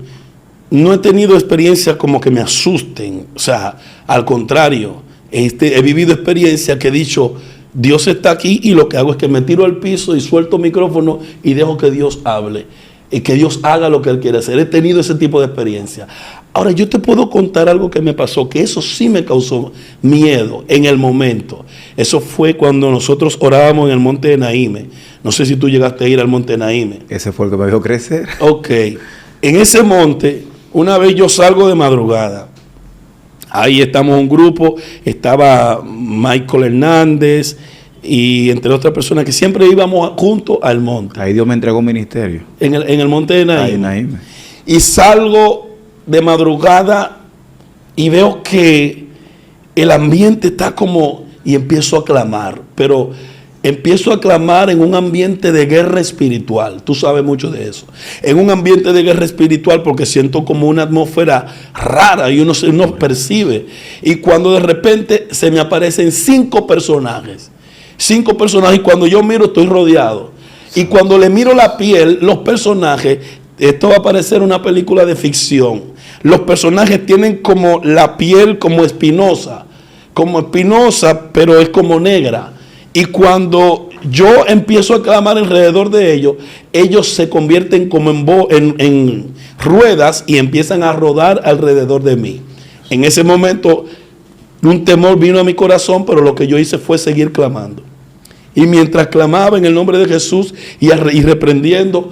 No he tenido experiencias como que me asusten. O sea, al contrario, he vivido experiencias que he dicho, Dios está aquí y lo que hago es que me tiro al piso y suelto el micrófono y dejo que Dios hable. Y que Dios haga lo que Él quiere hacer. He tenido ese tipo de experiencia. Ahora, yo te puedo contar algo que me pasó, que eso sí me causó miedo en el momento. Eso fue cuando nosotros orábamos en el monte de Naíme. No sé si tú llegaste a ir al monte de Naíme. Ese fue el que me vio crecer. Ok. En ese monte, una vez yo salgo de madrugada. Ahí estamos un grupo, estaba Michael Hernández y entre otras personas que siempre íbamos juntos al monte. Ahí Dios me entregó un ministerio. En el monte de Naíme. Y salgo de madrugada y veo que el ambiente está como, y empiezo a clamar, pero empiezo a clamar en un ambiente de guerra espiritual. Tú sabes mucho de eso. En un ambiente de guerra espiritual, porque siento como una atmósfera rara y uno percibe. Y cuando de repente se me aparecen 5 personajes. 5 personajes, y cuando yo miro estoy rodeado. Y cuando le miro la piel, los personajes, esto va a parecer una película de ficción. Los personajes tienen como la piel como espinosa, pero es como negra. Y cuando yo empiezo a clamar alrededor de ellos, ellos se convierten como en ruedas y empiezan a rodar alrededor de mí. En ese momento, un temor vino a mi corazón, pero lo que yo hice fue seguir clamando. Y mientras clamaba en el nombre de Jesús y reprendiendo,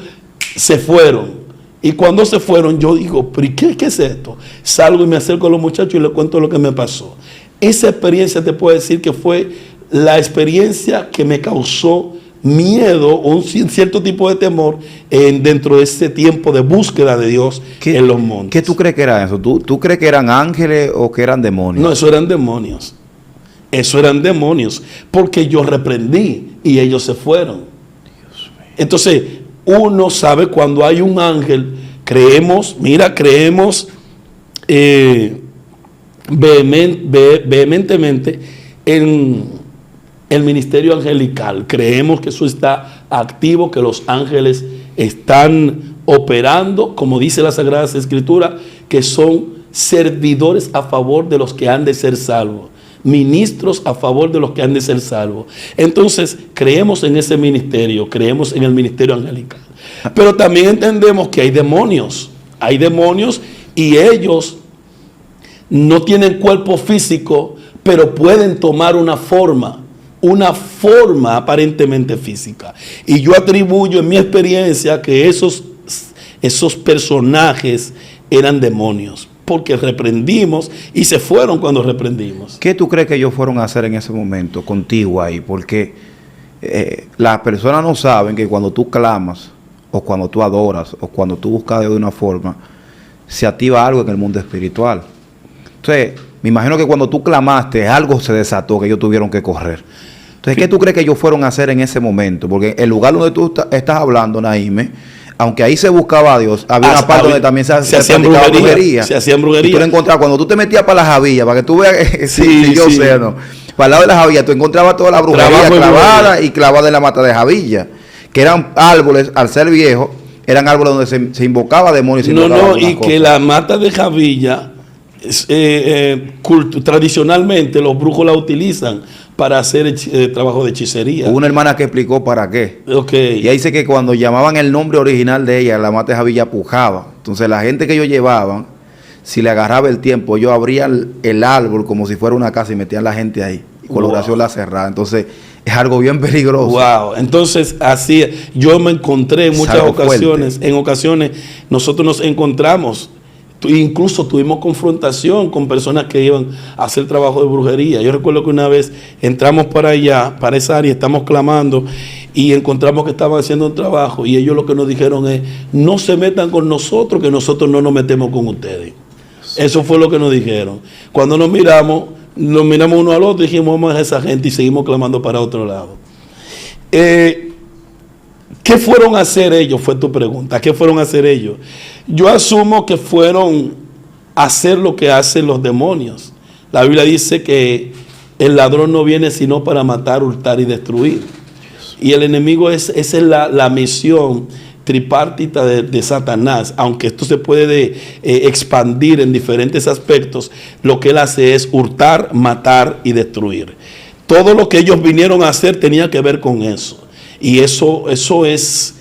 se fueron. Y cuando se fueron, yo digo, ¿pero qué es esto? Salgo y me acerco a los muchachos y les cuento lo que me pasó. Esa experiencia te puedo decir que fue la experiencia que me causó miedo o un cierto tipo de temor dentro de ese tiempo de búsqueda de Dios en los montes. ¿Qué tú crees que era eso? ¿Tú crees que eran ángeles o que eran demonios? No, eso eran demonios. Eso eran demonios, porque yo reprendí y ellos se fueron. Entonces, uno sabe cuando hay un ángel, creemos vehementemente en el ministerio angelical. Creemos que eso está activo, que los ángeles están operando, como dice la Sagrada Escritura, que son servidores a favor de los que han de ser salvos. Ministros a favor de los que han de ser salvos. Entonces, creemos en ese ministerio, creemos en el ministerio angelical. Pero también entendemos que hay demonios y ellos no tienen cuerpo físico, pero pueden tomar una forma aparentemente física. Y yo atribuyo en mi experiencia que esos personajes eran demonios. porque reprendimos y se fueron cuando reprendimos. ¿Qué tú crees que ellos fueron a hacer en ese momento contigo ahí? Porque las personas no saben que cuando tú clamas, o cuando tú adoras, o cuando tú buscas a Dios de una forma, se activa algo en el mundo espiritual. Entonces, me imagino que cuando tú clamaste, algo se desató, que ellos tuvieron que correr. Entonces, ¿qué tú crees que ellos fueron a hacer en ese momento? Porque el lugar donde tú estás hablando, Naime, aunque ahí se buscaba a Dios, había una parte donde también se hacían brujería. Se hacían brujería. Y tú lo encontrabas, cuando tú te metías para la Javilla, para que tú veas, yo sí. sé, ¿no? Para el lado de la Javilla, tú encontrabas toda la brujería clavada y clavada en la mata de Javilla, que eran árboles, al ser viejos, eran árboles donde se invocaba demonios. Y que la mata de Javilla, tradicionalmente los brujos la utilizan para hacer trabajo de hechicería. Hubo una hermana que explicó para qué. Okay. Y ahí dice que cuando llamaban el nombre original de ella, la mata de Javilla pujaba. Entonces la gente que ellos llevaban, si le agarraba el tiempo, ellos abrían el árbol como si fuera una casa y metían la gente ahí. Y con la oración la cerrada. Entonces es algo bien peligroso. Wow. Entonces así, yo me encontré en muchas ocasiones. Fuerte. En ocasiones nosotros nos encontramos. Incluso tuvimos confrontación con personas que iban a hacer trabajo de brujería. Yo recuerdo que una vez entramos para allá, para esa área, estamos clamando y encontramos que estaban haciendo un trabajo y ellos lo que nos dijeron es: no se metan con nosotros, que nosotros no nos metemos con ustedes. Eso fue lo que nos dijeron. Cuando nos miramos uno al otro y dijimos: vamos a dejar a esa gente, y seguimos clamando para otro lado. ¿Qué fueron a hacer ellos? Fue tu pregunta. ¿Qué fueron a hacer ellos? Yo asumo que fueron a hacer lo que hacen los demonios. La Biblia dice que el ladrón no viene sino para matar, hurtar y destruir. Y el enemigo esa es la misión tripartita de Satanás. Aunque esto se puede expandir en diferentes aspectos, lo que él hace es hurtar, matar y destruir. Todo lo que ellos vinieron a hacer tenía que ver con eso. Y eso es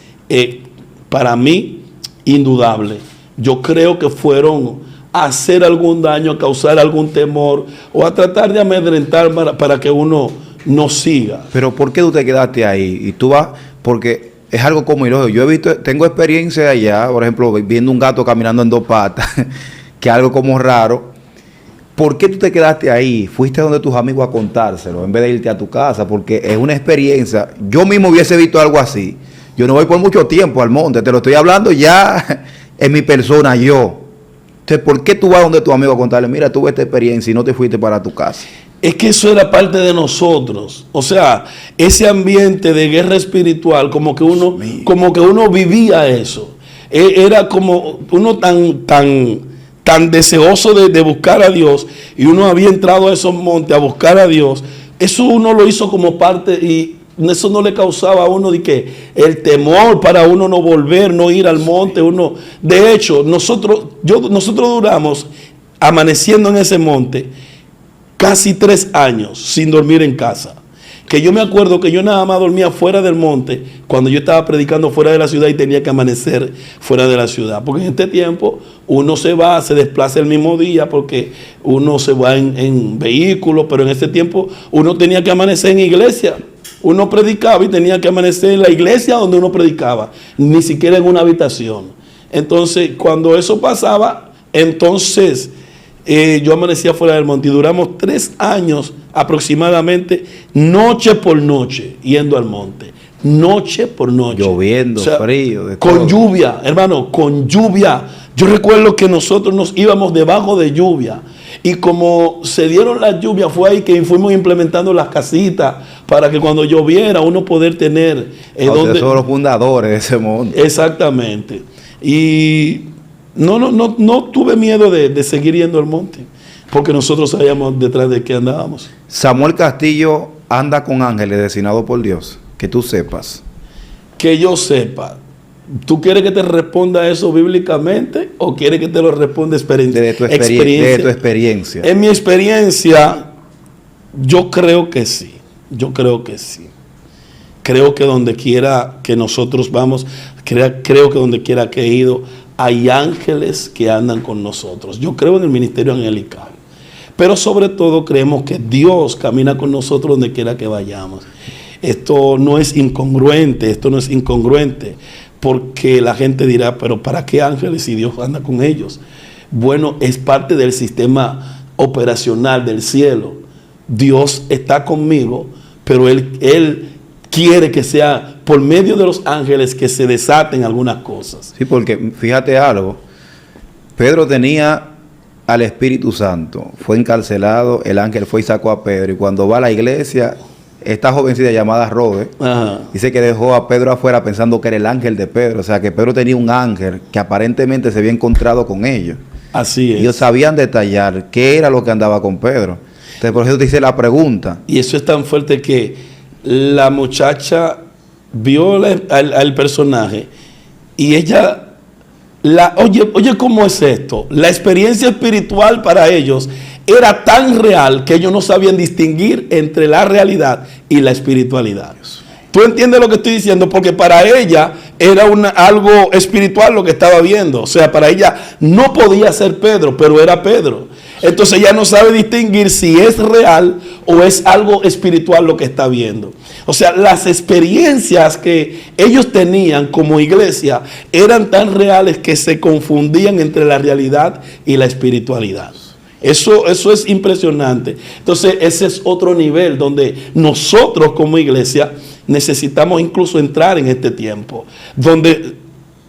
para mí indudable. Yo creo que fueron a hacer algún daño, a causar algún temor o a tratar de amedrentar para que uno no siga. Pero ¿por qué tú te quedaste ahí? Y tú vas, porque es algo como ilógico. Yo he visto, tengo experiencia allá, por ejemplo, viendo un gato caminando en 2 patas, que es algo como raro. ¿Por qué tú te quedaste ahí? Fuiste donde tus amigos a contárselo en vez de irte a tu casa, porque es una experiencia. Yo mismo hubiese visto algo así. Yo no voy por mucho tiempo al monte, te lo estoy hablando ya en mi persona, yo. Entonces, ¿por qué tú vas donde tu amigo a contarle: mira, tuve esta experiencia y no te fuiste para tu casa? Es que eso era parte de nosotros. O sea, ese ambiente de guerra espiritual, como que uno vivía eso. Era como uno tan deseoso de buscar a Dios, y uno había entrado a esos montes a buscar a Dios. Eso uno lo hizo como parte, y eso no le causaba a uno de que el temor para uno no volver, no ir al monte. De hecho, nosotros duramos amaneciendo en ese monte casi 3 años sin dormir en casa. Que yo me acuerdo que yo nada más dormía fuera del monte cuando yo estaba predicando fuera de la ciudad y tenía que amanecer fuera de la ciudad. Porque en este tiempo uno se desplaza el mismo día porque uno se va en vehículo, pero en ese tiempo uno tenía que amanecer en iglesia. Uno predicaba y tenía que amanecer en la iglesia donde uno predicaba, ni siquiera en una habitación. Entonces, cuando eso pasaba, entonces yo amanecía fuera del monte y duramos 3 años aproximadamente, noche por noche, yendo al monte. Noche por noche. Lloviendo, o sea, frío. Con lluvia, hermano, con lluvia. Yo recuerdo que nosotros nos íbamos debajo de lluvia. Y como se dieron las lluvias, fue ahí que fuimos implementando las casitas para que cuando lloviera uno poder tener donde son los fundadores de ese monte. Exactamente. Y no tuve miedo de seguir yendo al monte, porque nosotros sabíamos detrás de qué andábamos. Samuel Castillo anda con ángeles designados por Dios, que tú sepas. Que yo sepa. ¿Tú quieres que te responda eso bíblicamente o quieres que te lo responda experiencia? De tu experiencia. En mi experiencia, yo creo que sí. Yo creo que sí. Creo que donde quiera que nosotros vamos, creo que donde quiera que he ido, hay ángeles que andan con nosotros. Yo creo en el ministerio angelical. Pero sobre todo creemos que Dios camina con nosotros donde quiera que vayamos. Esto no es incongruente, porque la gente dirá: pero ¿para qué ángeles si Dios anda con ellos? Bueno, es parte del sistema operacional del cielo. Dios está conmigo, pero Él quiere que sea por medio de los ángeles que se desaten algunas cosas. Sí, porque fíjate algo, Pedro tenía al Espíritu Santo, fue encarcelado, el ángel fue y sacó a Pedro, y cuando va a la iglesia, esta jovencita llamada Rode, dice que dejó a Pedro afuera pensando que era el ángel de Pedro, o sea que Pedro tenía un ángel que aparentemente se había encontrado con ellos. Así es. Y ellos sabían detallar qué era lo que andaba con Pedro. Entonces por eso te hice la pregunta. Y eso es tan fuerte que la muchacha vio al personaje y ella... Oye, ¿cómo es esto? La experiencia espiritual para ellos era tan real que ellos no sabían distinguir entre la realidad y la espiritualidad. ¿Tú entiendes lo que estoy diciendo? Porque para ella era algo espiritual lo que estaba viendo. O sea, para ella no podía ser Pedro, pero era Pedro. Entonces ella no sabe distinguir si es real o es algo espiritual lo que está viendo. O sea, las experiencias que ellos tenían como iglesia eran tan reales que se confundían entre la realidad y la espiritualidad. Eso es impresionante. Entonces ese es otro nivel donde nosotros como iglesia necesitamos incluso entrar en este tiempo, donde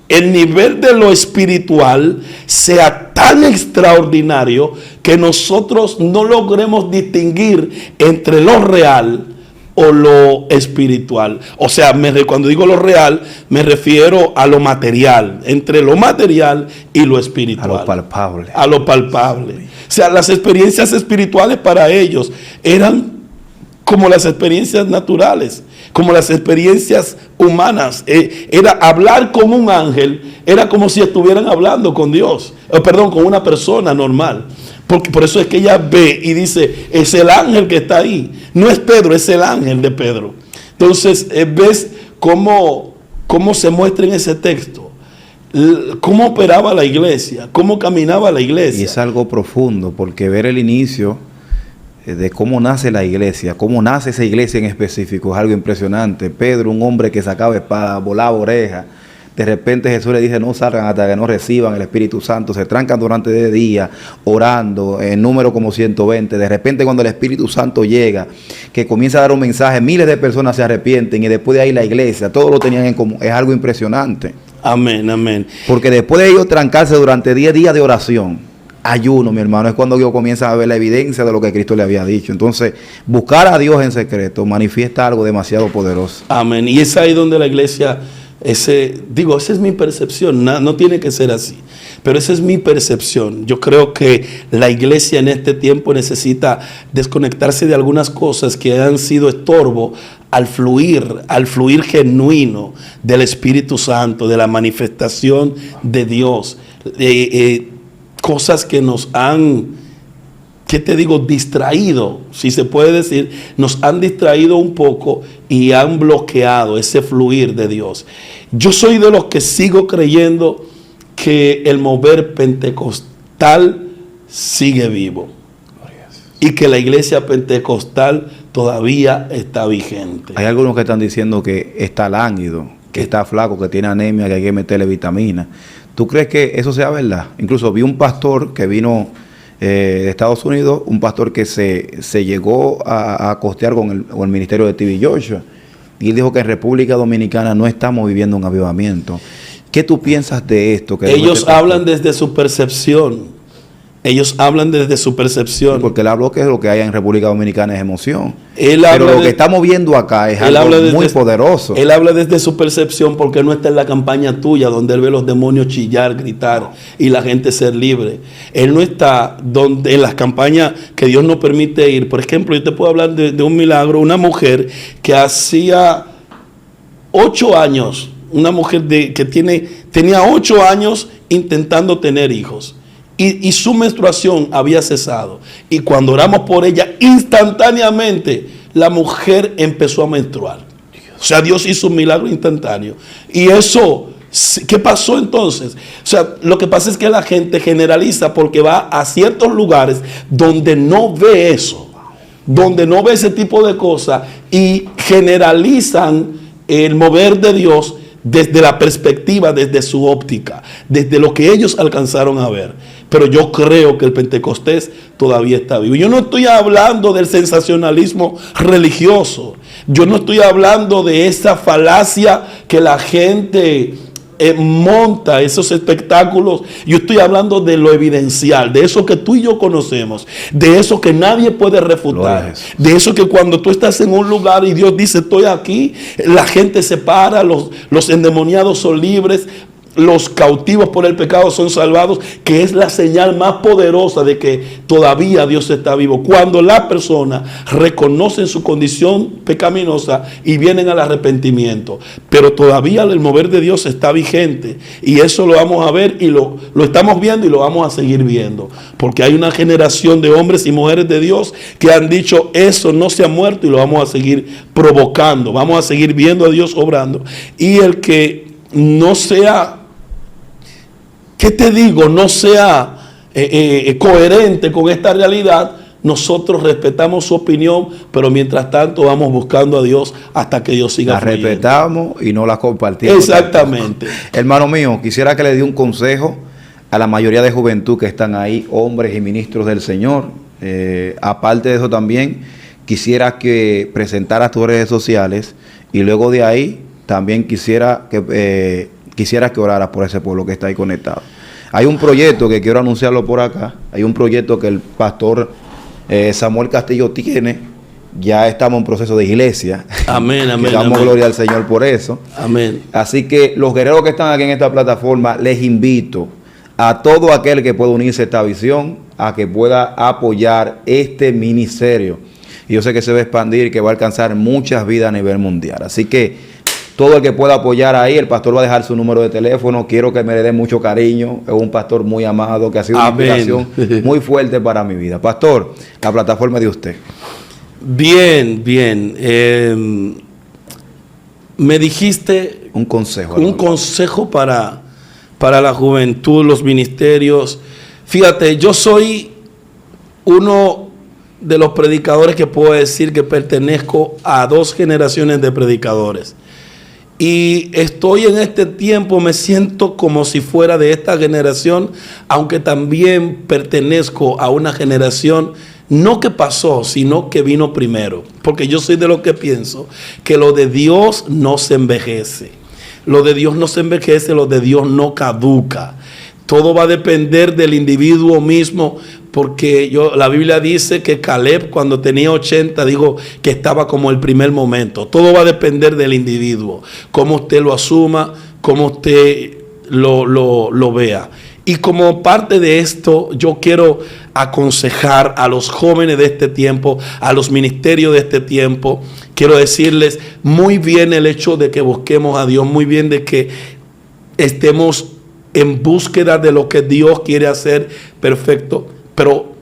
el nivel de lo espiritual sea tan extraordinario que nosotros no logremos distinguir entre lo real o lo espiritual. O sea, cuando digo lo real, me refiero a lo material, entre lo material y lo espiritual. A lo palpable. A lo palpable. O sea, las experiencias espirituales para ellos eran como las experiencias naturales, como las experiencias humanas. Era hablar con un ángel, era como si estuvieran hablando con Dios, con una persona normal. Porque por eso es que ella ve y dice, es el ángel que está ahí. No es Pedro, es el ángel de Pedro. Entonces, ves cómo se muestra en ese texto, cómo operaba la iglesia, cómo caminaba la iglesia. Y es algo profundo, porque ver el inicio de cómo nace la iglesia, cómo nace esa iglesia en específico, es algo impresionante. Pedro, un hombre que sacaba espada, volaba oreja. De repente Jesús le dice, no salgan hasta que no reciban el Espíritu Santo. Se trancan durante 10 días orando, en número como 120. De repente cuando el Espíritu Santo llega, que comienza a dar un mensaje, miles de personas se arrepienten y después de ahí la iglesia, todos lo tenían en común. Es algo impresionante. Amén, amén. Porque después de ellos trancarse durante 10 días de oración, ayuno, mi hermano, es cuando ellos comienzan a ver la evidencia de lo que Cristo le había dicho. Entonces, buscar a Dios en secreto manifiesta algo demasiado poderoso. Amén. Y es ahí donde la iglesia... esa es mi percepción, no tiene que ser así, pero esa es mi percepción. Yo creo que la iglesia en este tiempo necesita desconectarse de algunas cosas que han sido estorbo al fluir genuino del Espíritu Santo, de la manifestación de Dios, cosas que nos han, ¿qué te digo? Distraído, si se puede decir, nos han distraído un poco y han bloqueado ese fluir de Dios. Yo soy de los que sigo creyendo que el mover pentecostal sigue vivo y que la iglesia pentecostal todavía está vigente. Hay algunos que están diciendo que está lánguido, que está flaco, que tiene anemia, que hay que meterle vitamina. ¿Tú crees que eso sea verdad? Incluso vi un pastor que vino de Estados Unidos, un pastor que se llegó a costear con el ministerio de TV Joshua, y él dijo que en República Dominicana no estamos viviendo un avivamiento. ¿Qué tú piensas de esto? Ellos hablan desde su percepción. Ellos hablan desde su percepción. Porque él habló que lo que hay en República Dominicana es emoción. Pero lo que estamos viendo acá es algo muy poderoso. Él habla desde su percepción porque no está en la campaña tuya donde él ve los demonios chillar, gritar y la gente ser libre. Él no está en las campañas que Dios nos permite ir. Por ejemplo, yo te puedo hablar de un milagro, una mujer que hacía 8 años, una mujer tenía 8 años intentando tener hijos. Y su menstruación había cesado. Y cuando oramos por ella, instantáneamente la mujer empezó a menstruar. O sea, Dios hizo un milagro instantáneo. Y eso, ¿qué pasó entonces? O sea, lo que pasa es que la gente generaliza porque va a ciertos lugares donde no ve eso, donde no ve ese tipo de cosas y generalizan el mover de Dios desde la perspectiva, desde su óptica, desde lo que ellos alcanzaron a ver. pero yo creo que el Pentecostés todavía está vivo. Yo no estoy hablando del sensacionalismo religioso. Yo no estoy hablando de esa falacia que la gente monta, esos espectáculos. Yo estoy hablando de lo evidencial, de eso que tú y yo conocemos, de eso que nadie puede refutar, de eso que cuando tú estás en un lugar y Dios dice estoy aquí, la gente se para, los endemoniados son libres, los cautivos por el pecado son salvados, que es la señal más poderosa de que todavía Dios está vivo. Cuando la persona reconoce su condición pecaminosa y vienen al arrepentimiento, pero todavía el mover de Dios está vigente, y eso lo vamos a ver y lo estamos viendo y lo vamos a seguir viendo, porque hay una generación de hombres y mujeres de Dios que han dicho eso no se ha muerto, y lo vamos a seguir provocando, vamos a seguir viendo a Dios obrando. Y el que no sea, ¿qué te digo? No sea coherente con esta realidad, nosotros respetamos su opinión, pero mientras tanto vamos buscando a Dios hasta que Dios siga fluyendo. La respetamos y no la compartimos. Exactamente. Hermano mío, quisiera que le dé un consejo a la mayoría de juventud que están ahí, hombres y ministros del Señor. Aparte de eso también, quisiera que presentara tus redes sociales, y luego de ahí también quisiera que oraras por ese pueblo que está ahí conectado. Hay un proyecto que quiero anunciarlo por acá. Hay un proyecto que el pastor Samuel Castillo tiene. Ya estamos en proceso de iglesia. Amén, amén. Damos amén. gloria al Señor por eso. Amén. Así que los guerreros que están aquí en esta plataforma, les invito a todo aquel que pueda unirse a esta visión, a que pueda apoyar este ministerio. Y yo sé que se va a expandir y que va a alcanzar muchas vidas a nivel mundial. Así que todo el que pueda apoyar ahí, el pastor va a dejar su número de teléfono. Quiero que me le dé mucho cariño. Es un pastor muy amado, que ha sido una inspiración muy fuerte para mi vida. Pastor, la plataforma de usted. Bien, bien. Me dijiste un consejo. Un consejo para la juventud, los ministerios. Fíjate, yo soy uno de los predicadores que puedo decir que pertenezco a 2 generaciones de predicadores. Y estoy en este tiempo, me siento como si fuera de esta generación, aunque también pertenezco a una generación no que pasó, sino que vino primero. Porque yo soy de los que pienso que lo de Dios no se envejece. Lo de Dios no se envejece, lo de Dios no caduca. Todo va a depender del individuo mismo, porque la Biblia dice que Caleb cuando tenía 80 dijo que estaba como el primer momento. Todo va a depender del individuo, cómo usted lo asuma, cómo usted lo vea. Y como parte de esto, yo quiero aconsejar a los jóvenes de este tiempo, a los ministerios de este tiempo. Quiero decirles muy bien el hecho de que busquemos a Dios, muy bien de que estemos en búsqueda de lo que Dios quiere hacer perfecto. Pero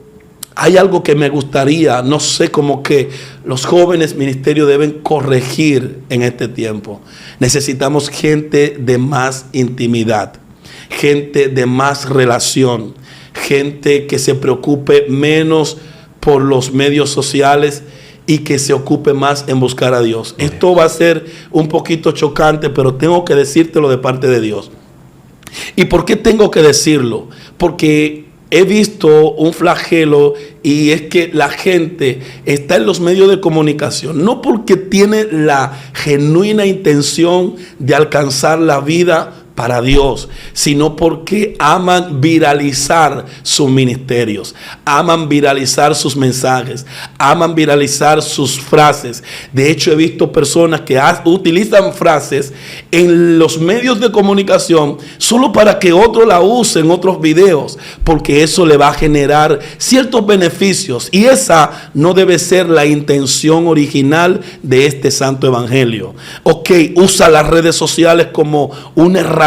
hay algo que me gustaría, no sé, como que los jóvenes ministerios deben corregir en este tiempo. Necesitamos gente de más intimidad, gente de más relación, gente que se preocupe menos por los medios sociales y que se ocupe más en buscar a Dios. Esto va a ser un poquito chocante, pero tengo que decírtelo de parte de Dios. ¿Y por qué tengo que decirlo? Porque he visto un flagelo, y es que la gente está en los medios de comunicación no porque tiene la genuina intención de alcanzar la vida para Dios, sino porque aman viralizar sus ministerios, aman viralizar sus mensajes, aman viralizar sus frases. De hecho, he visto personas que utilizan frases en los medios de comunicación solo para que otros la usen en otros videos, porque eso le va a generar ciertos beneficios, y esa no debe ser la intención original de este santo evangelio. Ok, usa las redes sociales como una herramienta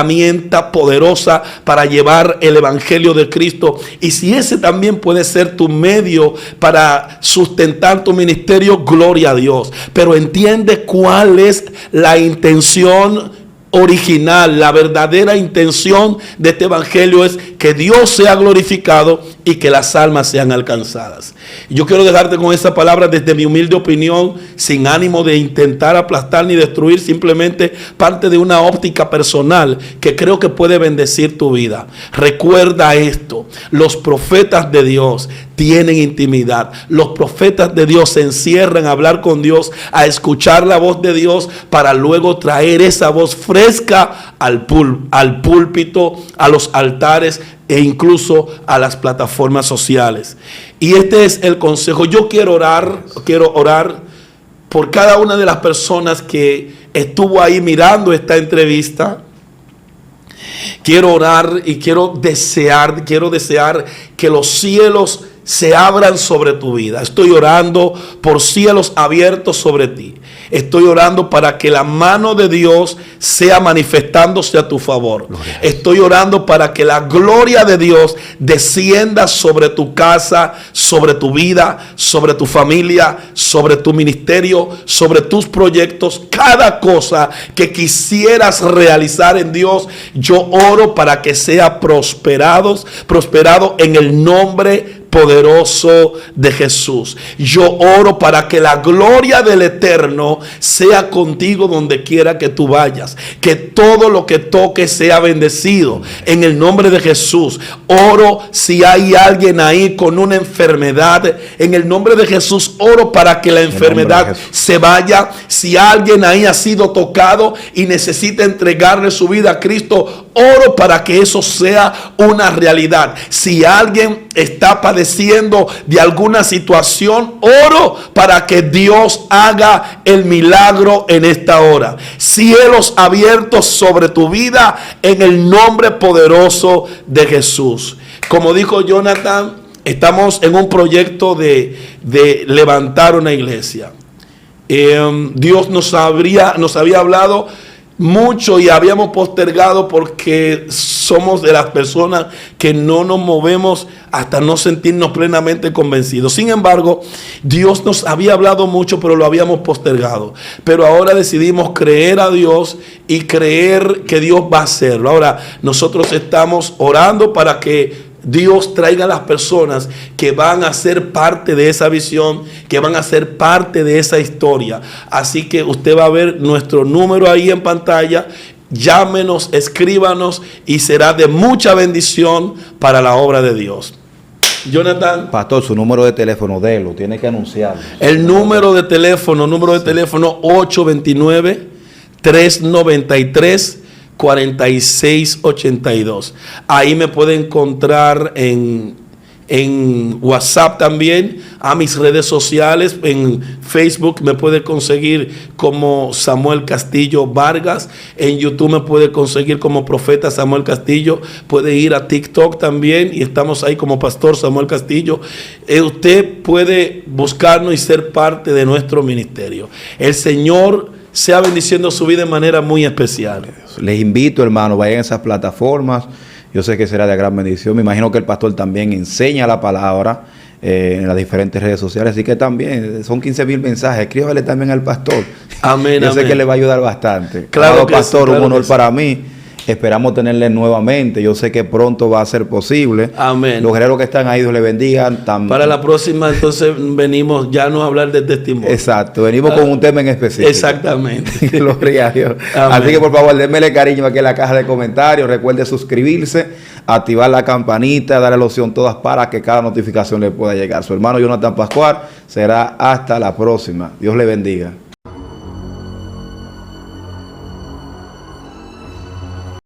poderosa para llevar el evangelio de Cristo, y si ese también puede ser tu medio para sustentar tu ministerio, gloria a Dios. Pero entiende cuál es la intención original, la verdadera intención de este evangelio es que Dios sea glorificado y que las almas sean alcanzadas. Yo quiero dejarte con esa palabra desde mi humilde opinión, sin ánimo de intentar aplastar ni destruir, simplemente parte de una óptica personal que creo que puede bendecir tu vida. Recuerda esto: los profetas de Dios tienen intimidad. Los profetas de Dios se encierran a hablar con Dios, a escuchar la voz de Dios, para luego traer esa voz fresca al púlpito, a los altares e incluso a las plataformas sociales. Y este es el consejo. Yo quiero orar por cada una de las personas que estuvo ahí mirando esta entrevista. Quiero orar y quiero desear que los cielos se abran sobre tu vida. Estoy orando por cielos abiertos sobre ti. Estoy orando para que la mano de Dios sea manifestándose a tu favor. Estoy orando para que la gloria de Dios descienda sobre tu casa, sobre tu vida, sobre tu familia, sobre tu ministerio, sobre tus proyectos. Cada cosa que quisieras realizar en Dios, yo oro para que sea prosperado en el nombre poderoso de Jesús. Yo oro para que la gloria del Eterno sea contigo donde quiera que tú vayas, que todo lo que toques sea bendecido en el nombre de Jesús. Oro si hay alguien ahí con una enfermedad, en el nombre de Jesús oro para que la enfermedad se vaya. Si alguien ahí ha sido tocado y necesita entregarle su vida a Cristo, oro para que eso sea una realidad. Si alguien está padeciendo de alguna situación, oro para que Dios haga el milagro en esta hora. Cielos abiertos sobre tu vida en el nombre poderoso de Jesús. Como dijo Jonathan, estamos en un proyecto de levantar una iglesia. Dios nos había hablado mucho y habíamos postergado porque somos de las personas que no nos movemos hasta no sentirnos plenamente convencidos. Sin embargo, Dios nos había hablado mucho, pero lo habíamos postergado. Pero ahora decidimos creer a Dios y creer que Dios va a hacerlo. Ahora nosotros estamos orando para que Dios traiga a las personas que van a ser parte de esa visión, que van a ser parte de esa historia. Así que usted va a ver nuestro número ahí en pantalla. Llámenos, escríbanos y será de mucha bendición para la obra de Dios. Jonathan. Pastor, su número de teléfono, délo, tiene que anunciarlo. El número de teléfono 829-393-4682. Ahí me puede encontrar en WhatsApp también, a mis redes sociales. En Facebook me puede conseguir como Samuel Castillo Vargas. En YouTube me puede conseguir como Profeta Samuel Castillo. Puede ir a TikTok también y estamos ahí como Pastor Samuel Castillo. Usted puede buscarnos y ser parte de nuestro ministerio. El Señor sea bendiciendo su vida de manera muy especial. Les invito, hermano, vayan a esas plataformas. Yo sé que será de gran bendición. Me imagino que el pastor también enseña la palabra en las diferentes redes sociales. Así que también son 15,000 mensajes. Escríbale también al pastor. Amén. Yo sé que le va a ayudar bastante. Claro, pastor, sí, claro, un honor para mí. Esperamos tenerle nuevamente. Yo sé que pronto va a ser posible. Amén. Los guerreros que están ahí, Dios les bendiga. Para la próxima, entonces, venimos ya no a hablar de testimonio. Exacto. Venimos con un tema en específico. Exactamente. Gloria a Dios. Amén. Así que, por favor, démele cariño aquí en la caja de comentarios. Recuerde suscribirse, activar la campanita, darle la opción todas para que cada notificación le pueda llegar. Su hermano Jonathan Pascual será hasta la próxima. Dios le bendiga.